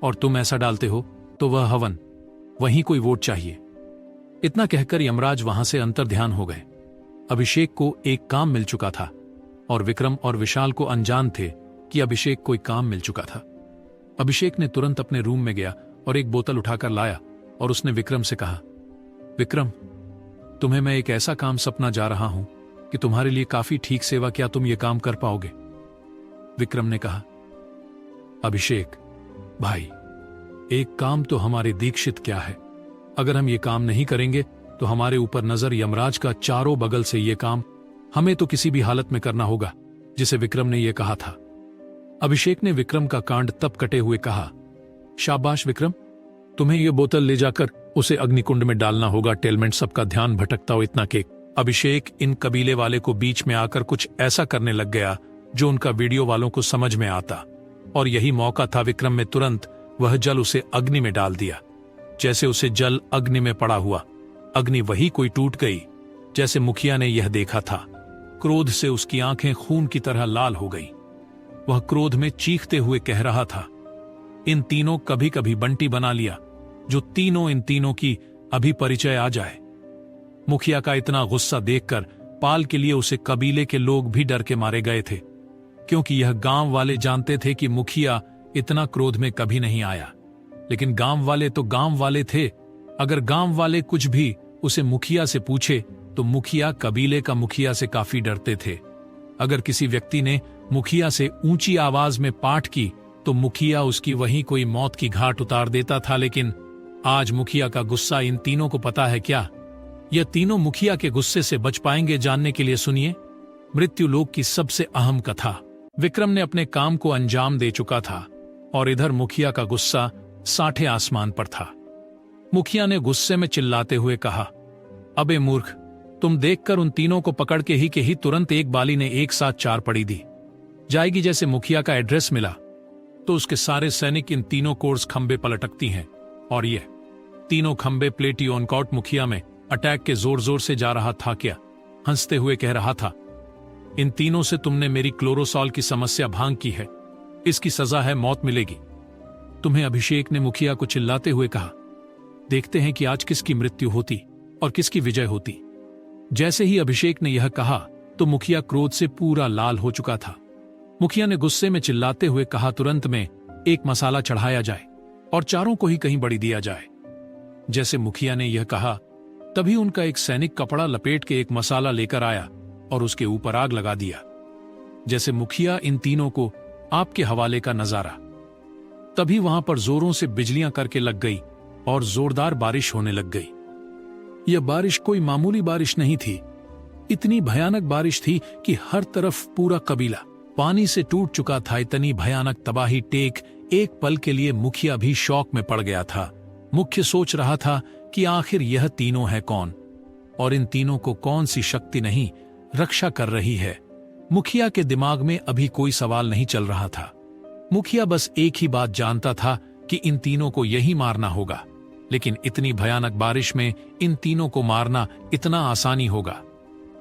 और तुम ऐसा डालते हो तो वह हवन, वहीं कोई वोट चाहिए। इतना कहकर यमराज वहां से अंतर्ध्यान हो गए। अभिषेक को एक काम मिल चुका था और विक्रम और विशाल को अनजान थे कि अभिषेक को एक काम मिल चुका था। अभिषेक ने तुरंत अपने रूम में गया और एक बोतल उठाकर लाया और उसने विक्रम से कहा, विक्रम तुम्हें मैं एक ऐसा काम सपना जा रहा हूं कि तुम्हारे लिए काफी ठीक सेवा, क्या तुम ये काम कर पाओगे? विक्रम ने कहा, अभिषेक भाई एक काम तो हमारे दीक्षित क्या है, अगर हम ये काम नहीं करेंगे तो हमारे ऊपर नजर यमराज का चारों बगल से ये काम हमें तो किसी भी हालत में करना होगा, जिसे विक्रम ने यह कहा था। अभिषेक ने विक्रम का कांड तब कटे हुए कहा, शाबाश विक्रम, तुम्हें यह बोतल ले जाकर उसे अग्निकुंड में डालना होगा। टेलमेंट सबका ध्यान भटकता हो इतना के अभिषेक इन कबीले वाले को बीच में आकर कुछ ऐसा करने लग गया जो उनका वीडियो वालों को समझ में आता, और यही मौका था। विक्रम में तुरंत वह जल उसे अग्नि में डाल दिया। जैसे उसे जल अग्नि में पड़ा हुआ, अग्नि वही कोई टूट गई जैसे मुखिया ने यह देखा था। क्रोध से उसकी आंखें खून की तरह लाल हो गई। वह क्रोध में चीखते हुए कह रहा था, इन तीनों कभी कभी बंटी बना लिया, जो तीनों इन तीनों की अभी परिचय आ जाए। मुखिया का इतना गुस्सा देखकर पाल के लिए उसे कबीले के लोग भी डर के मारे गए थे, क्योंकि यह गांव वाले जानते थे कि मुखिया इतना क्रोध में कभी नहीं आया। लेकिन गांव वाले तो गांव वाले थे, अगर गांव वाले कुछ भी उसे मुखिया से पूछे तो मुखिया कबीले का मुखिया से काफी डरते थे। अगर किसी व्यक्ति ने मुखिया से ऊंची आवाज में पाठ की तो मुखिया उसकी वहीं कोई मौत की घाट उतार देता था। लेकिन आज मुखिया का गुस्सा इन तीनों को पता है क्या? यह तीनों मुखिया के गुस्से से बच पाएंगे, जानने के लिए सुनिए मृत्यु लोक की सबसे अहम कथा। विक्रम ने अपने काम को अंजाम दे चुका था और इधर मुखिया का गुस्सा 60 आसमान पर था। मुखिया ने गुस्से में चिल्लाते हुए कहा, अबे मूर्ख, तुम देखकर उन तीनों को पकड़ के ही तुरंत एक बाली ने एक साथ 4 पड़ी दी जाएगी। जैसे मुखिया का एड्रेस मिला तो उसके सारे सैनिक इन तीनों कोर्स खंबे पलटकती हैं, और ये तीनों खंबे प्लेटी ऑनकाउट मुखिया में अटैक के जोर जोर से जा रहा था। क्या हंसते हुए कह रहा था, इन तीनों से तुमने मेरी क्लोरोसॉल की समस्या भांग की है, इसकी सजा है मौत मिलेगी तुम्हें। अभिषेक ने मुखिया को चिल्लाते हुए कहा, देखते हैं कि आज किसकी मृत्यु होती और किसकी विजय होती। जैसे ही अभिषेक ने यह कहा तो मुखिया क्रोध से पूरा लाल हो चुका था। मुखिया ने गुस्से में चिल्लाते हुए कहा, तुरंत में एक मसाला चढ़ाया जाए और चारों को ही कहीं बड़ी दिया जाए। जैसे मुखिया ने यह कहा तभी उनका एक सैनिक कपड़ा लपेट के एक मसाला लेकर आया और उसके ऊपर आग लगा दिया। जैसे मुखिया इन तीनों को आपके हवाले का नजारा। तभी वहां पर जोरों से बिजलियां करके लग गई और जोरदार बारिश होने लग गई। यह बारिश कोई मामूली बारिश नहीं थी, इतनी भयानक बारिश थी कि हर तरफ पूरा कबीला पानी से टूट चुका था। इतनी भयानक तबाही टेक एक पल के लिए मुखिया भी शौक में पड़ गया था। मुख्य सोच रहा था कि आखिर यह तीनों है कौन, और इन तीनों को कौन सी शक्ति नहीं रक्षा कर रही है। मुखिया के दिमाग में अभी कोई सवाल नहीं चल रहा था। मुखिया बस एक ही बात जानता था कि इन तीनों को यही मारना होगा। लेकिन इतनी भयानक बारिश में इन तीनों को मारना इतना आसानी होगा?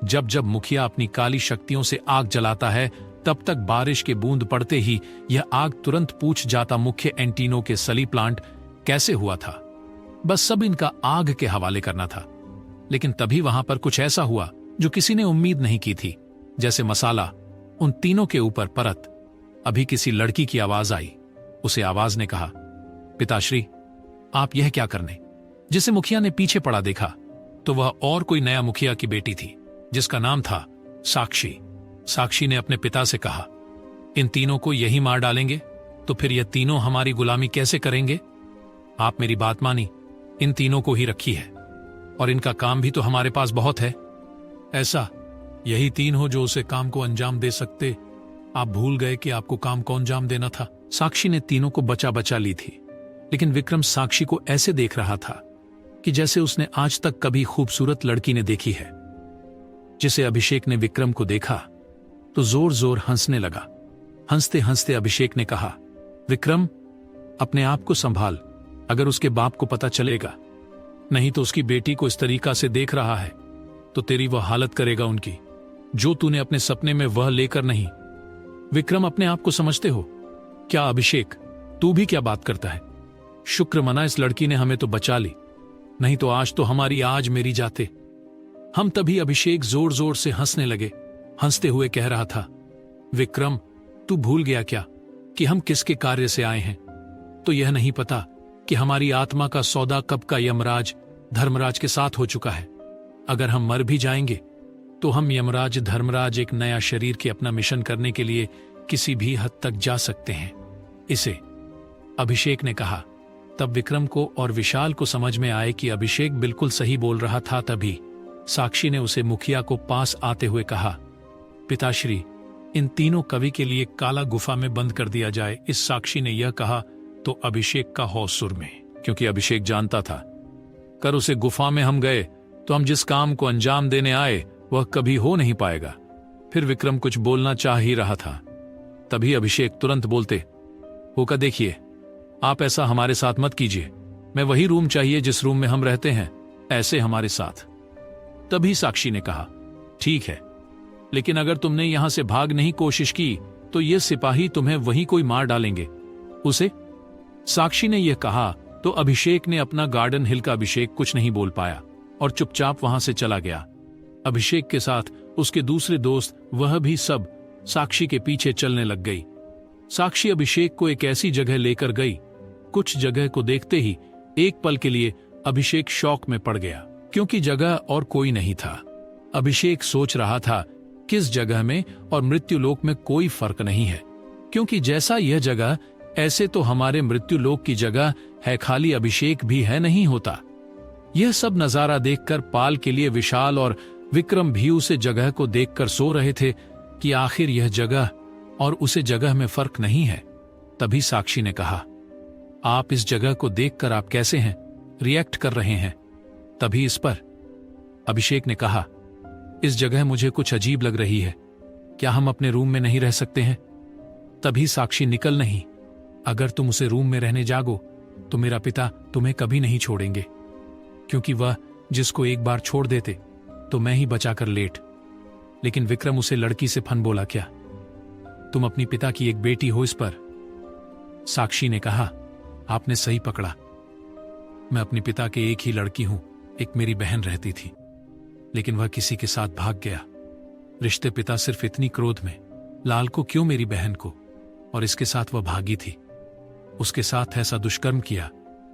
जब जब मुखिया अपनी काली शक्तियों से आग जलाता है तब तक बारिश के बूंद पड़ते ही यह आग तुरंत पूछ जाता मुख्य एंटीनो के सली प्लांट कैसे हुआ था। बस सब इनका आग के हवाले करना था। लेकिन तभी वहां पर कुछ ऐसा हुआ जो किसी ने उम्मीद नहीं की थी। जैसे मसाला उन तीनों के ऊपर परत। अभी किसी लड़की की आवाज आई। उसे आवाज ने कहा, पिताश्री, आप यह क्या करने? जिसे मुखिया ने पीछे पड़ा देखा तो वह और कोई नया मुखिया की बेटी थी, जिसका नाम था साक्षी। साक्षी ने अपने पिता से कहा, इन तीनों को यही मार डालेंगे तो फिर ये तीनों हमारी गुलामी कैसे करेंगे? आप मेरी बात मानी, इन तीनों को ही रखी है, और इनका काम भी तो हमारे पास बहुत है। ऐसा? यही तीन हो जो उसे काम को अंजाम दे सकते? आप भूल गए कि आपको काम को अंजाम देना था। साक्षी ने तीनों को बचा बचा ली थी, लेकिन विक्रम साक्षी को ऐसे देख रहा था कि जैसे उसने आज तक कभी खूबसूरत लड़की ने देखी है। जिसे अभिषेक ने विक्रम को देखा तो जोर जोर हंसने लगा। हंसते हंसते अभिषेक ने कहा, विक्रम, अपने आप को संभाल, अगर उसके बाप को पता चलेगा, नहीं तो उसकी बेटी को इस तरीका से देख रहा है तो तेरी वह हालत करेगा उनकी, जो तूने अपने सपने में वह लेकर नहीं। विक्रम, अपने आप को समझते हो क्या? अभिषेक, तू भी क्या बात करता है? शुक्र मना इस लड़की ने हमें तो बचा ली, नहीं तो आज तो हमारी आज मेरी जाते हम। तभी अभिषेक जोर जोर से हंसने लगे। हंसते हुए कह रहा था, विक्रम, तू भूल गया क्या कि हम किसके कार्य से आए हैं? तो यह नहीं पता कि हमारी आत्मा का सौदा कब का यमराज धर्मराज के साथ हो चुका है। अगर हम मर भी जाएंगे तो हम यमराज धर्मराज एक नया शरीर के अपना मिशन करने के लिए किसी भी हद तक जा सकते हैं। इसे अभिषेक ने कहा। तब विक्रम को और विशाल को समझ में आए कि अभिषेक बिल्कुल सही बोल रहा था। तभी साक्षी ने उसे मुखिया को पास आते हुए कहा, पिताश्री, इन तीनों कवि के लिए काला गुफा में बंद कर दिया जाए। इस साक्षी ने यह कहा तो अभिषेक का हौस सुर में, क्योंकि अभिषेक जानता था कर उसे गुफा में हम गए तो हम जिस काम को अंजाम देने आए वह कभी हो नहीं पाएगा। फिर विक्रम कुछ बोलना चाह ही रहा था, तभी अभिषेक तुरंत बोलते, होका देखिए, आप ऐसा हमारे साथ मत कीजिए। मैं वही रूम चाहिए जिस रूम में हम रहते हैं, ऐसे हमारे साथ। तभी साक्षी ने कहा, ठीक है, लेकिन अगर तुमने यहां से भागने की कोशिश की तो ये सिपाही तुम्हें वहीं कोई मार डालेंगे। उसे साक्षी ने यह कहा तो अभिषेक ने अपना गार्डन हिल का अभिषेक कुछ नहीं बोल पाया और चुपचाप वहां से चला गया। अभिषेक के साथ उसके दूसरे दोस्त वह भी सब साक्षी के पीछे चलने लग गई। साक्षी अभिषेक को एक ऐसी जगह लेकर गई। कुछ जगह को देखते ही एक पल के लिए अभिषेक शौक में पड़ गया, क्योंकि जगह और कोई नहीं था। अभिषेक सोच रहा था किस जगह में और मृत्युलोक में कोई फर्क नहीं है, क्योंकि जैसा यह जगह ऐसे तो हमारे मृत्युलोक की जगह है, खाली अभिषेक भी है नहीं होता। यह सब नजारा देखकर पाल के लिए विशाल और विक्रम भी उसे जगह को देखकर सो रहे थे कि आखिर यह जगह और उसे जगह में फर्क नहीं है। तभी साक्षी ने कहा, आप इस जगह को देखकर आप कैसे हैं, रिएक्ट कर रहे हैं? तभी इस पर अभिषेक ने कहा, इस जगह मुझे कुछ अजीब लग रही है, क्या हम अपने रूम में नहीं रह सकते हैं? तभी साक्षी, निकल नहीं, अगर तुम उसे रूम में रहने जागो तो मेरा पिता तुम्हें कभी नहीं छोड़ेंगे, क्योंकि वह जिसको एक बार छोड़ देते तो मैं ही बचाकर लेट। लेकिन विक्रम उसे लड़की से फन बोला, क्या तुम अपनी पिता की एक बेटी हो? इस पर साक्षी ने कहा, आपने सही पकड़ा, मैं अपने पिता के एक ही लड़की हूं, एक मेरी बहन रहती थी, लेकिन वह किसी के साथ भाग गया। रिश्ते पिता सिर्फ इतनी क्रोध में, लाल को क्यों, मेरी बहन को, और इसके साथ वह भागी थी। उसके साथ ऐसा दुष्कर्म किया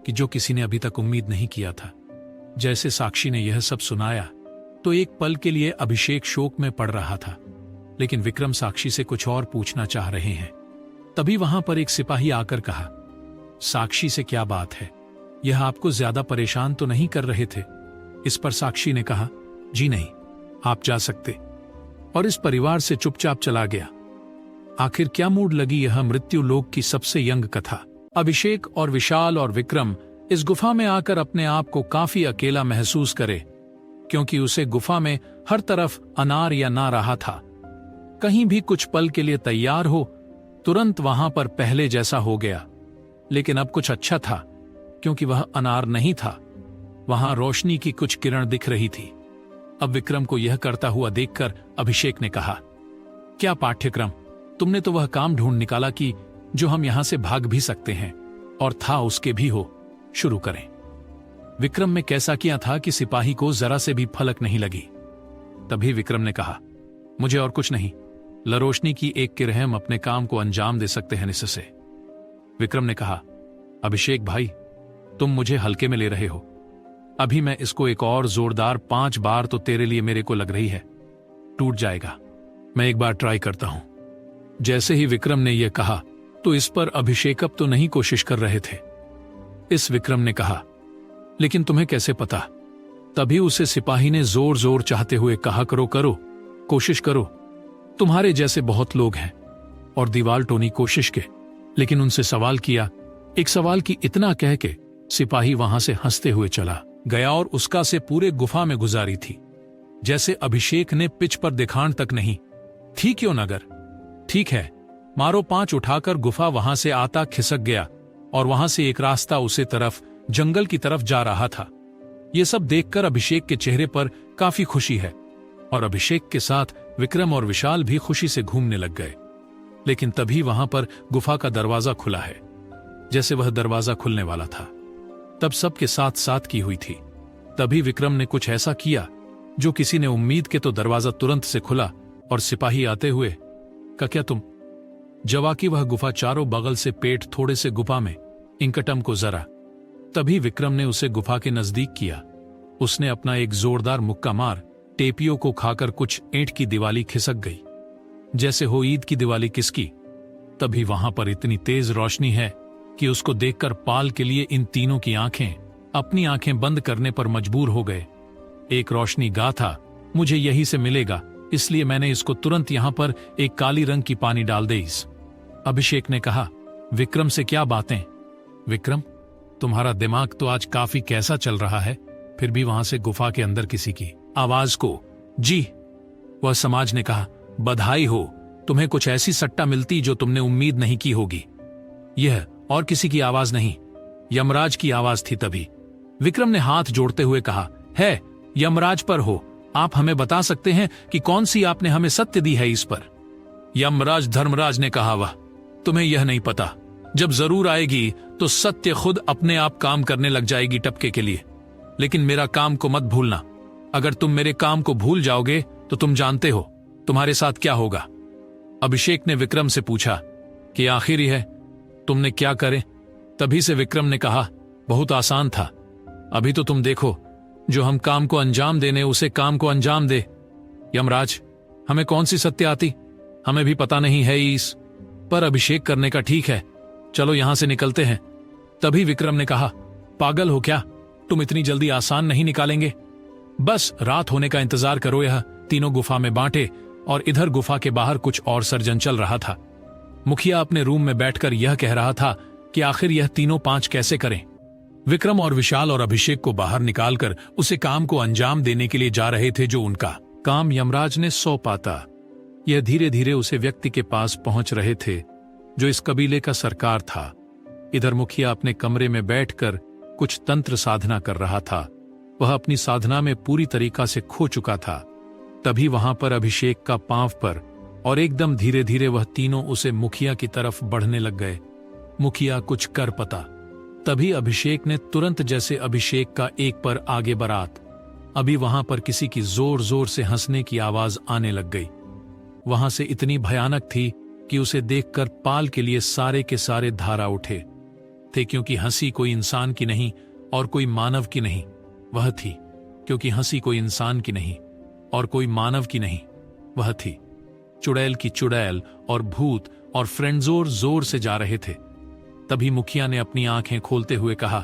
कि जो किसी ने अभी तक उम्मीद नहीं किया था। जैसे साक्षी ने यह सब सुनाया तो एक पल के लिए अभिषेक शोक में पड़ रहा था, लेकिन विक्रम साक्षी से कुछ और पूछना चाह रहे हैं। तभी वहां पर एक सिपाही आकर कहा, साक्षी से क्या बात है, यह आपको ज्यादा परेशान तो नहीं कर रहे थे? इस पर साक्षी ने कहा, जी नहीं, आप जा सकते, और इस परिवार से चुपचाप चला गया। आखिर क्या मूड लगी यह मृत्यु लोक की सबसे यंग कथा। अभिषेक और विशाल और विक्रम इस गुफा में आकर अपने आप को काफी अकेला महसूस करे, क्योंकि उसे गुफा में हर तरफ अनार या ना रहा था। कहीं भी कुछ पल के लिए तैयार हो तुरंत वहां पर पहले जैसा हो गया। लेकिन अब कुछ अच्छा था, क्योंकि वह अनार नहीं था, वहां रोशनी की कुछ किरण दिख रही थी। अब विक्रम को यह करता हुआ देखकर अभिषेक ने कहा, क्या पाठ्यक्रम, तुमने तो वह काम ढूंढ निकाला कि जो हम यहां से भाग भी सकते हैं, और था उसके भी हो, शुरू करें। विक्रम में कैसा किया था कि सिपाही को जरा से भी फलक नहीं लगी। तभी विक्रम ने कहा, मुझे और कुछ नहीं, लरोशनी की एक किरण हम अपने काम को अंजाम दे सकते हैं इससे। विक्रम ने कहा, अभिषेक भाई, तुम मुझे हल्के में ले रहे हो। अभी मैं इसको एक और जोरदार 5 बार तो तेरे लिए मेरे को लग रही है टूट जाएगा। मैं एक बार ट्राई करता हूं। जैसे ही विक्रम ने यह कहा तो इस पर अभिषेक अब तो नहीं कोशिश कर रहे थे। इस विक्रम ने कहा, लेकिन तुम्हें कैसे पता? तभी उसे सिपाही ने जोर जोर चाहते हुए कहा, करो करो, कोशिश करो, तुम्हारे जैसे बहुत लोग हैं। और दीवाल टोनी कोशिश के, लेकिन उनसे सवाल किया। एक सवाल की इतना कह के सिपाही वहां से हंसते हुए चला गया और उसका से पूरे गुफा में गुजारी थी। जैसे अभिषेक ने पिच पर दिखाण तक नहीं थी। क्यों नगर? ठीक है, मारो 5 उठाकर गुफा वहां से आता खिसक गया और वहां से एक रास्ता उसे तरफ जंगल की तरफ जा रहा था। यह सब देखकर अभिषेक के चेहरे पर काफी खुशी है और अभिषेक के साथ विक्रम और विशाल भी खुशी से घूमने लग गए। लेकिन तभी वहां पर गुफा का दरवाजा खुला है। जैसे वह दरवाजा खुलने वाला था तब सबके साथ साथ की हुई थी। तभी विक्रम ने कुछ ऐसा किया जो किसी ने उम्मीद के तो दरवाजा तुरंत से खुला और सिपाही आते हुए का क्या तुम? जवाकि वह गुफा चारों बगल से पेट थोड़े से गुफा में इंकटम को जरा। तभी विक्रम ने उसे गुफा के नजदीक किया। उसने अपना एक जोरदार मुक्का मार टेपियों को खाकर कुछ ईंट की दिवाली खिसक गई, जैसे हो ईद की दिवाली किसकी। तभी वहां पर इतनी तेज रोशनी है कि उसको देखकर पाल के लिए इन तीनों की आंखें अपनी आंखें बंद करने पर मजबूर हो गए। एक रोशनी गा था, मुझे यही से मिलेगा, इसलिए मैंने इसको तुरंत यहां पर एक काली रंग की पानी डाल दे। इस अभिषेक ने कहा, विक्रम से क्या बातें? विक्रम, तुम्हारा दिमाग तो आज काफी कैसा चल रहा है? फिर भी वहां से गुफा के अंदर किसी की आवाज को, जी, वह समाज ने कहा, बधाई हो, तुम्हें कुछ ऐसी सट्टा मिलती जो तुमने उम्मीद नहीं की होगी। यह और किसी की आवाज नहीं, यमराज की आवाज थी। तभी विक्रम ने हाथ जोड़ते हुए कहा, है, यमराज पर हो, आप हमें बता सकते हैं कि कौन सी आपने हमें सत्य दी है इस पर? यमराज धर्मराज ने कहा, वह तुम्हें यह नहीं पता, जब जरूर आएगी तो सत्य खुद अपने आप काम करने लग जाएगी टपके के लिए। लेकिन मेरा काम को मत भूलना, अगर तुम मेरे काम को भूल जाओगे तो तुम जानते हो तुम्हारे साथ क्या होगा। अभिषेक ने विक्रम से पूछा कि आखिर यह तुमने क्या करे? तभी से विक्रम ने कहा, बहुत आसान था, अभी तो तुम देखो, जो हम काम को अंजाम देने उसे काम को अंजाम दे। यमराज, हमें कौन सी सत्य आती, हमें भी पता नहीं है इस पर अभिषेक करने का। ठीक है, चलो यहां से निकलते हैं। तभी विक्रम ने कहा, पागल हो क्या, तुम इतनी जल्दी आसान नहीं निकालेंगे, बस रात होने का इंतजार करो। यह तीनों गुफा में बांटे और इधर गुफा के बाहर कुछ और सर्जन चल रहा था। मुखिया अपने रूम में बैठकर यह कह रहा था कि आखिर यह तीनों 5 कैसे करें। विक्रम और विशाल और अभिषेक को बाहर निकालकर उसे काम को अंजाम देने के लिए जा रहे थे जो उनका काम यमराज ने सौंपा था। यह धीरे धीरे उसे व्यक्ति के पास पहुंच रहे थे जो इस कबीले का सरकार था। इधर मुखिया अपने कमरे में बैठकर कुछ तंत्र साधना कर रहा था। वह अपनी साधना में पूरी तरीका से खो चुका था। तभी वहां पर अभिषेक का पांव पर और एकदम धीरे धीरे वह तीनों उसे मुखिया की तरफ बढ़ने लग गए। मुखिया कुछ कर पता। तभी अभिषेक ने तुरंत, जैसे अभिषेक का एक पर आगे बारात, अभी वहां पर किसी की जोर जोर से हंसने की आवाज आने लग गई। वहां से इतनी भयानक थी कि उसे देखकर पाल के लिए सारे के सारे धारा उठे थे, क्योंकि हंसी कोई इंसान की नहीं और कोई मानव की नहीं वह थी। क्योंकि हंसी कोई इंसान की नहीं और कोई मानव की नहीं वह थी। चुड़ैल की चुड़ैल और भूत और फ्रेंड जोर जोर से जा रहे थे। तभी मुखिया ने अपनी आंखें खोलते हुए कहा,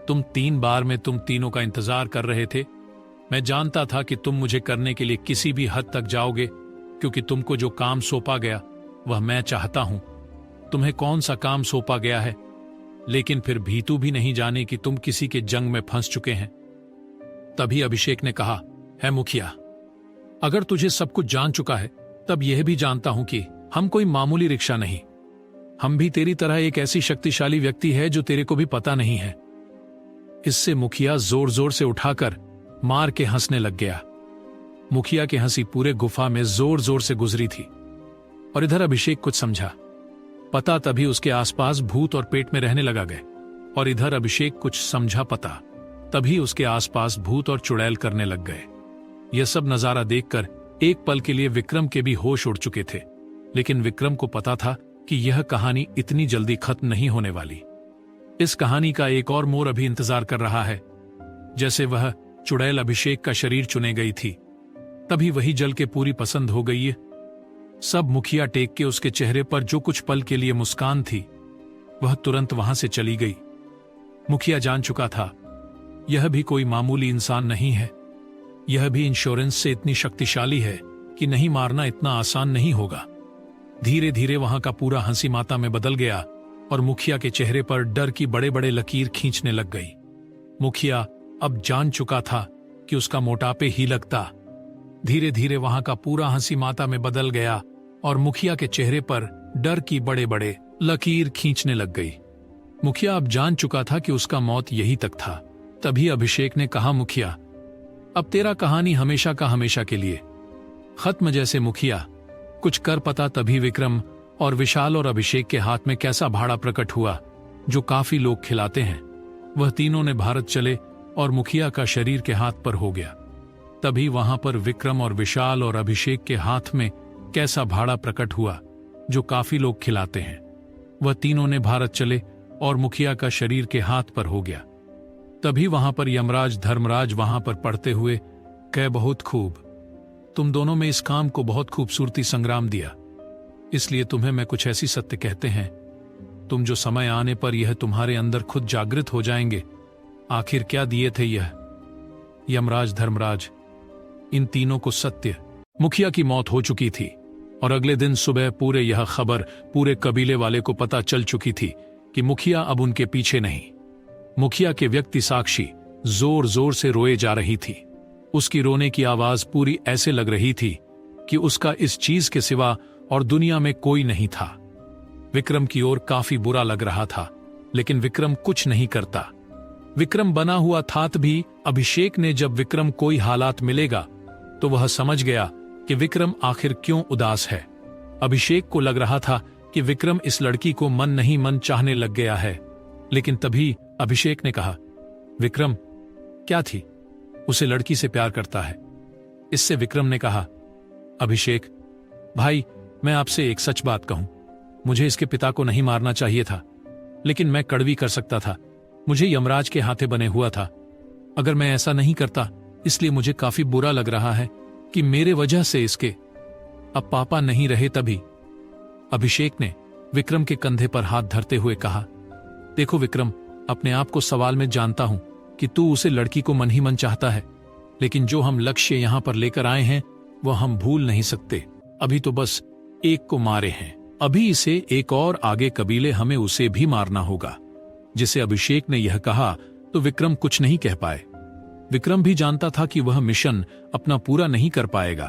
तुम 3 बार में तुम तीनों का इंतजार कर रहे थे। मैं जानता था कि तुम मुझे करने के लिए किसी भी हद तक जाओगे, क्योंकि तुमको जो काम सौंपा गया वह मैं चाहता हूं। तुम्हें कौन सा काम सौंपा गया है, लेकिन फिर भीतू भी नहीं जाने कि तुम किसी के जंग में फंस चुके हैं। तभी अभिषेक ने कहा, है मुखिया, अगर तुझे सब कुछ जान चुका है तब यह भी जानता हूं कि हम कोई मामूली रिक्शा नहीं, हम भी तेरी तरह एक ऐसी शक्तिशाली व्यक्ति है जो तेरे को भी पता नहीं है। इससे मुखिया जोर जोर से उठाकर मार के हंसने लग गया। मुखिया की हंसी पूरे गुफा में जोर जोर से गुजरी थी और इधर अभिषेक कुछ समझा पता, तभी उसके आसपास भूत और पेट में रहने लगा गए। और इधर अभिषेक कुछ समझा पता, तभी उसके आसपास भूत और चुड़ैल करने लग गए। यह सब नजारा देखकर एक पल के लिए विक्रम के भी होश उड़ चुके थे, लेकिन विक्रम को पता था कि यह कहानी इतनी जल्दी खत्म नहीं होने वाली। इस कहानी का एक और मोड़ अभी इंतजार कर रहा है। जैसे वह चुड़ैल अभिषेक का शरीर चुने गई थी, तभी वही जल के पूरी पसंद हो गई है। सब मुखिया टेक के उसके चेहरे पर जो कुछ पल के लिए मुस्कान थी, वह तुरंत वहां से चली गई। मुखिया जान चुका था यह भी कोई मामूली इंसान नहीं है, यह भी इंश्योरेंस से इतनी शक्तिशाली है कि नहीं मारना इतना आसान नहीं होगा। धीरे धीरे वहां का पूरा हंसी माता में बदल गया और मुखिया के चेहरे पर डर की बड़े बड़े लकीर खींचने लग गई। मुखिया अब जान चुका था कि उसका मोटापे ही लगता। धीरे धीरे वहां का पूरा हंसी माता में बदल गया और मुखिया के चेहरे पर डर की बड़े बड़े लकीर खींचने लग गई। मुखिया अब जान चुका था कि उसका मौत यही तक था। तभी अभिषेक ने कहा, मुखिया, अब तेरा कहानी हमेशा का हमेशा के लिए खत्म। जैसे मुखिया कुछ कर पता, तभी विक्रम और विशाल और अभिषेक के हाथ में कैसा भाड़ा प्रकट हुआ जो काफी लोग खिलाते हैं। वह तीनों ने भारत चले और मुखिया का शरीर के हाथ पर हो गया। तभी वहां पर विक्रम और विशाल और अभिषेक के हाथ में कैसा भाड़ा प्रकट हुआ जो काफी लोग खिलाते हैं। वह तीनों ने भारत चले और मुखिया का शरीर के हाथ पर हो गया। तभी वहां पर यमराज धर्मराज वहां पर पढ़ते हुए कह, बहुत खूब, तुम दोनों में इस काम को बहुत खूबसूरती संग्राम दिया, इसलिए तुम्हें मैं कुछ ऐसी सत्य कहते हैं, तुम जो समय आने पर यह तुम्हारे अंदर खुद जागृत हो जाएंगे। आखिर क्या दिए थे यह यमराज धर्मराज? इन तीनों को सत्य। मुखिया की मौत हो चुकी थी और अगले दिन सुबह पूरे यह खबर पूरे कबीले वाले को पता चल चुकी थी कि मुखिया अब उनके पीछे नहीं। मुखिया के व्यक्ति साक्षी जोर जोर से रोए जा रही थी। उसकी रोने की आवाज पूरी ऐसे लग रही थी कि उसका इस चीज के सिवा और दुनिया में कोई नहीं था। विक्रम की ओर काफी बुरा लग रहा था, लेकिन विक्रम कुछ नहीं करता। विक्रम बना हुआ था। भी अभिषेक ने जब विक्रम कोई हालात मिलेगा तो वह समझ गया कि विक्रम आखिर क्यों उदास है। अभिषेक को लग रहा था कि विक्रम इस लड़की को मन नहीं मन चाहने लग गया है, लेकिन तभी अभिषेक ने कहा, विक्रम क्या थी? उसे लड़की से प्यार करता है। इससे विक्रम ने कहा, अभिषेक भाई, मैं आपसे एक सच बात कहूं, मुझे इसके पिता को नहीं मारना चाहिए था, लेकिन मैं कड़वी कर सकता था। मुझे यमराज के हाथे बने हुआ था। अगर मैं ऐसा नहीं करता, इसलिए मुझे काफी बुरा लग रहा है कि मेरे वजह से इसके अब पापा नहीं रहे। तभी अभिषेक ने विक्रम के कंधे पर हाथ धरते हुए कहा, देखो विक्रम, अपने आप को सवाल में जानता हूं कि तू उसे लड़की को मन ही मन चाहता है, लेकिन जो हम लक्ष्य यहां पर लेकर आए हैं वह हम भूल नहीं सकते। अभी तो बस एक को मारे हैं, अभी इसे एक और आगे कबीले हमें उसे भी मारना होगा। जिसे अभिषेक ने यह कहा तो विक्रम कुछ नहीं कह पाए। विक्रम भी जानता था कि वह मिशन अपना पूरा नहीं कर पाएगा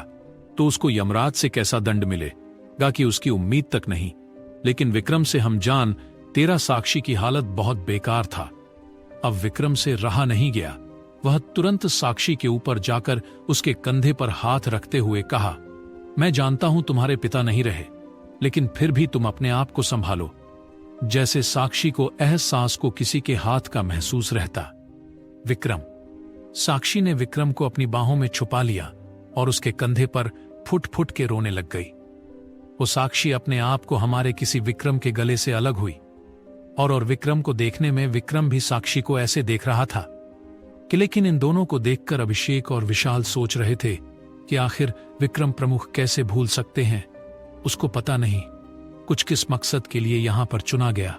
तो उसको यमराज से कैसा दंड मिलेगा कि उसकी उम्मीद तक नहीं। लेकिन विक्रम से हम जान तेरा साक्षी की हालत बहुत बेकार था। अब विक्रम से रहा नहीं गया। वह तुरंत साक्षी के ऊपर जाकर उसके कंधे पर हाथ रखते हुए कहा, मैं जानता हूं तुम्हारे पिता नहीं रहे, लेकिन फिर भी तुम अपने आप को संभालो। जैसे साक्षी को एहसास को किसी के हाथ का महसूस रहता। विक्रम। साक्षी ने विक्रम को अपनी बाहों में छुपा लिया और उसके कंधे पर फुट फुट के रोने लग गई। वो साक्षी अपने आप को हमारे किसी विक्रम के गले से अलग हुई और विक्रम को देखने में विक्रम भी साक्षी को ऐसे देख रहा था कि लेकिन इन दोनों को देखकर अभिषेक और विशाल सोच रहे थे कि आखिर विक्रम प्रमुख कैसे भूल सकते हैं। उसको पता नहीं कुछ किस मकसद के लिए यहां पर चुना गया।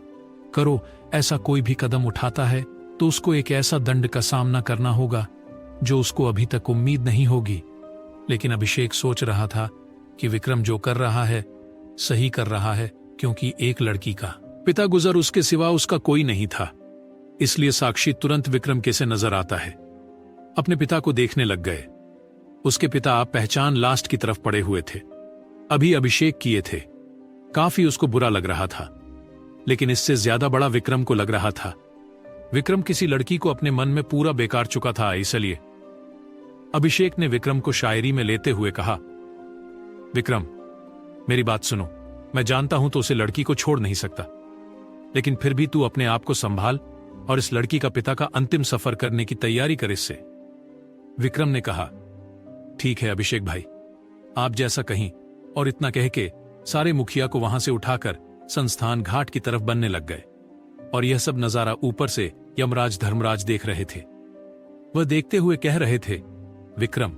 करो ऐसा कोई भी कदम उठाता है तो उसको एक ऐसा दंड का सामना करना होगा जो उसको अभी तक उम्मीद नहीं होगी। लेकिन अभिषेक सोच रहा था कि विक्रम जो कर रहा है सही कर रहा है, क्योंकि एक लड़की का पिता गुजर उसके सिवा उसका कोई नहीं था। इसलिए साक्षी तुरंत विक्रम कैसे नजर आता है अपने पिता को देखने लग गए। उसके पिता पहचान लास्ट की तरफ पड़े हुए थे, अभी अभिषेक किए थे। काफी उसको बुरा लग रहा था, लेकिन इससे ज्यादा बड़ा विक्रम को लग रहा था। विक्रम किसी लड़की को अपने मन में पूरा बेकार चुका था। इसलिए अभिषेक ने विक्रम को शायरी में लेते हुए कहा, विक्रम मेरी बात सुनो, मैं जानता हूं तो उसे लड़की को छोड़ नहीं सकता, लेकिन फिर भी तू अपने आप को संभाल और इस लड़की का पिता का अंतिम सफर करने की तैयारी कर। इससे विक्रम ने कहा, ठीक है अभिषेक भाई, आप जैसा कहीं, और इतना कह के सारे मुखिया को वहां से उठाकर संस्थान घाट की तरफ बनने लग गए। और यह सब नजारा ऊपर से यमराज धर्मराज देख रहे थे। वह देखते हुए कह रहे थे, विक्रम,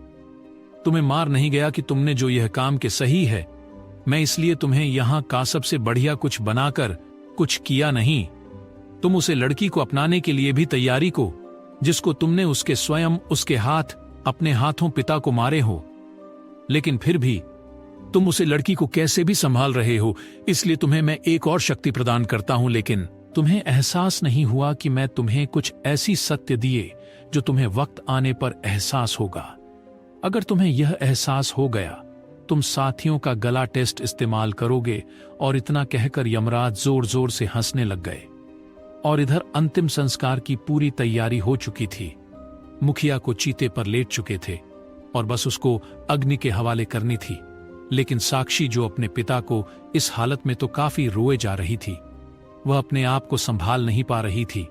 तुम्हें मार नहीं गया कि तुमने जो यह काम के सही है, मैं इसलिए तुम्हें यहां का सबसे बढ़िया कुछ बनाकर कुछ किया नहीं। तुम उसे लड़की को अपनाने के लिए भी तैयारी को, जिसको तुमने उसके स्वयं उसके हाथ अपने हाथों पिता को मारे हो, लेकिन फिर भी तुम उसे लड़की को कैसे भी संभाल रहे हो, इसलिए तुम्हें मैं एक और शक्ति प्रदान करता हूं। लेकिन तुम्हें एहसास नहीं हुआ कि मैं तुम्हें कुछ ऐसी सत्य दिए जो तुम्हें वक्त आने पर एहसास होगा। अगर तुम्हें यह एहसास हो गया, तुम साथियों का गला टेस्ट इस्तेमाल करोगे। और इतना कहकर यमराज जोर जोर से हंसने लग गए। और इधर अंतिम संस्कार की पूरी तैयारी हो चुकी थी। मुखिया को चीते पर लेट चुके थे और बस उसको अग्नि के हवाले करनी थी। लेकिन साक्षी, जो अपने पिता को इस हालत में तो काफी रोए जा रही थी, वह अपने आप को संभाल नहीं पा रही थी।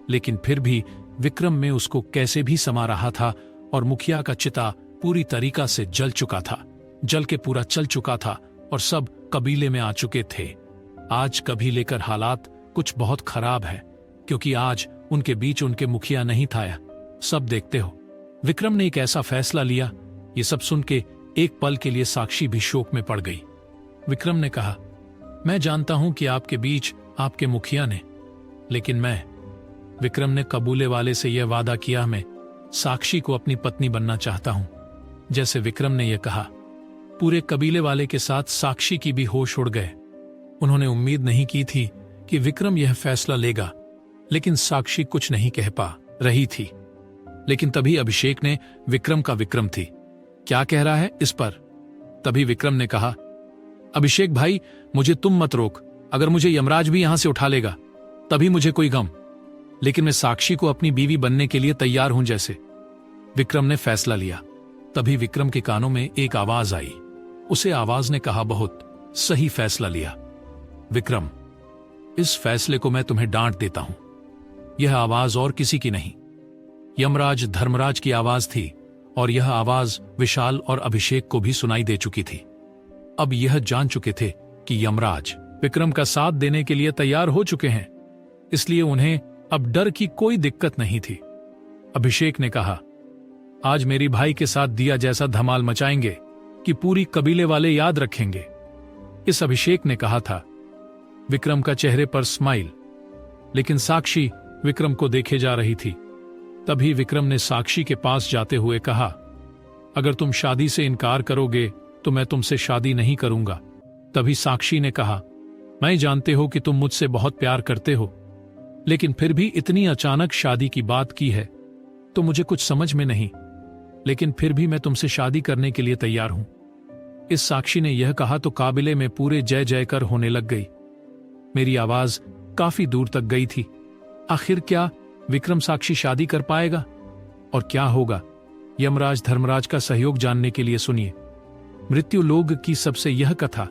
लेकिन फिर भी विक्रम में उसको कैसे भी समा रहा था। और मुखिया का चिता पूरी तरीका से जल चुका था, जल के पूरा चल चुका था और सब कबीले में आ चुके थे। आज कबीले कर हालात कुछ बहुत खराब है, क्योंकि आज उनके बीच उनके मुखिया नहीं था। सब देखते हो, विक्रम ने एक ऐसा फैसला लिया। ये सब सुन के एक पल के लिए साक्षी भी शोक में पड़ गई। विक्रम ने कहा, मैं जानता हूं कि आपके बीच आपके मुखिया ने, लेकिन विक्रम ने कबूले वाले से यह वादा किया, मैं साक्षी को अपनी पत्नी बनना चाहता हूं। जैसे विक्रम ने यह कहा, पूरे कबीले वाले के साथ साक्षी की भी होश उड़ गए। उन्होंने उम्मीद नहीं की थी कि विक्रम यह फैसला लेगा, लेकिन साक्षी कुछ नहीं कह पा रही थी। लेकिन तभी अभिषेक ने विक्रम का विक्रम थी क्या कह रहा है इस पर। तभी विक्रम ने कहा, अभिषेक भाई, मुझे तुम मत रोक। अगर मुझे यमराज भी यहां से उठा लेगा तभी मुझे कोई गम, लेकिन मैं साक्षी को अपनी बीवी बनने के लिए तैयार हूं। जैसे विक्रम ने फैसला लिया, तभी विक्रम के कानों में एक आवाज आई। उसे आवाज ने कहा, बहुत सही फैसला लिया विक्रम, इस फैसले को मैं तुम्हें डांट देता हूं। यह आवाज और किसी की नहीं, यमराज धर्मराज की आवाज थी। और यह आवाज विशाल और अभिषेक को भी सुनाई दे चुकी थी। अब यह जान चुके थे कि यमराज विक्रम का साथ देने के लिए तैयार हो चुके हैं, इसलिए उन्हें अब डर की कोई दिक्कत नहीं थी। अभिषेक ने कहा, आज मेरी भाई के साथ दिया जैसा धमाल मचाएंगे कि पूरी कबीले वाले याद रखेंगे। इस अभिषेक ने कहा था। विक्रम का चेहरे पर स्माइल, लेकिन साक्षी विक्रम को देखे जा रही थी। तभी विक्रम ने साक्षी के पास जाते हुए कहा, अगर तुम शादी से इनकार करोगे तो मैं तुमसे शादी नहीं करूंगा। तभी साक्षी ने कहा, मैं जानते हो कि तुम मुझसे बहुत प्यार करते हो, लेकिन फिर भी इतनी अचानक शादी की बात की है तो मुझे कुछ समझ में नहीं, लेकिन फिर भी मैं तुमसे शादी करने के लिए तैयार हूं। इस साक्षी ने यह कहा तो काबिले में पूरे जय जयकर होने लग गई। मेरी आवाज काफी दूर तक गई थी। आखिर क्या विक्रम साक्षी शादी कर पाएगा और क्या होगा? यमराज धर्मराज का सहयोग जानने के लिए सुनिए मृत्यु लोक की सबसे यह कथा।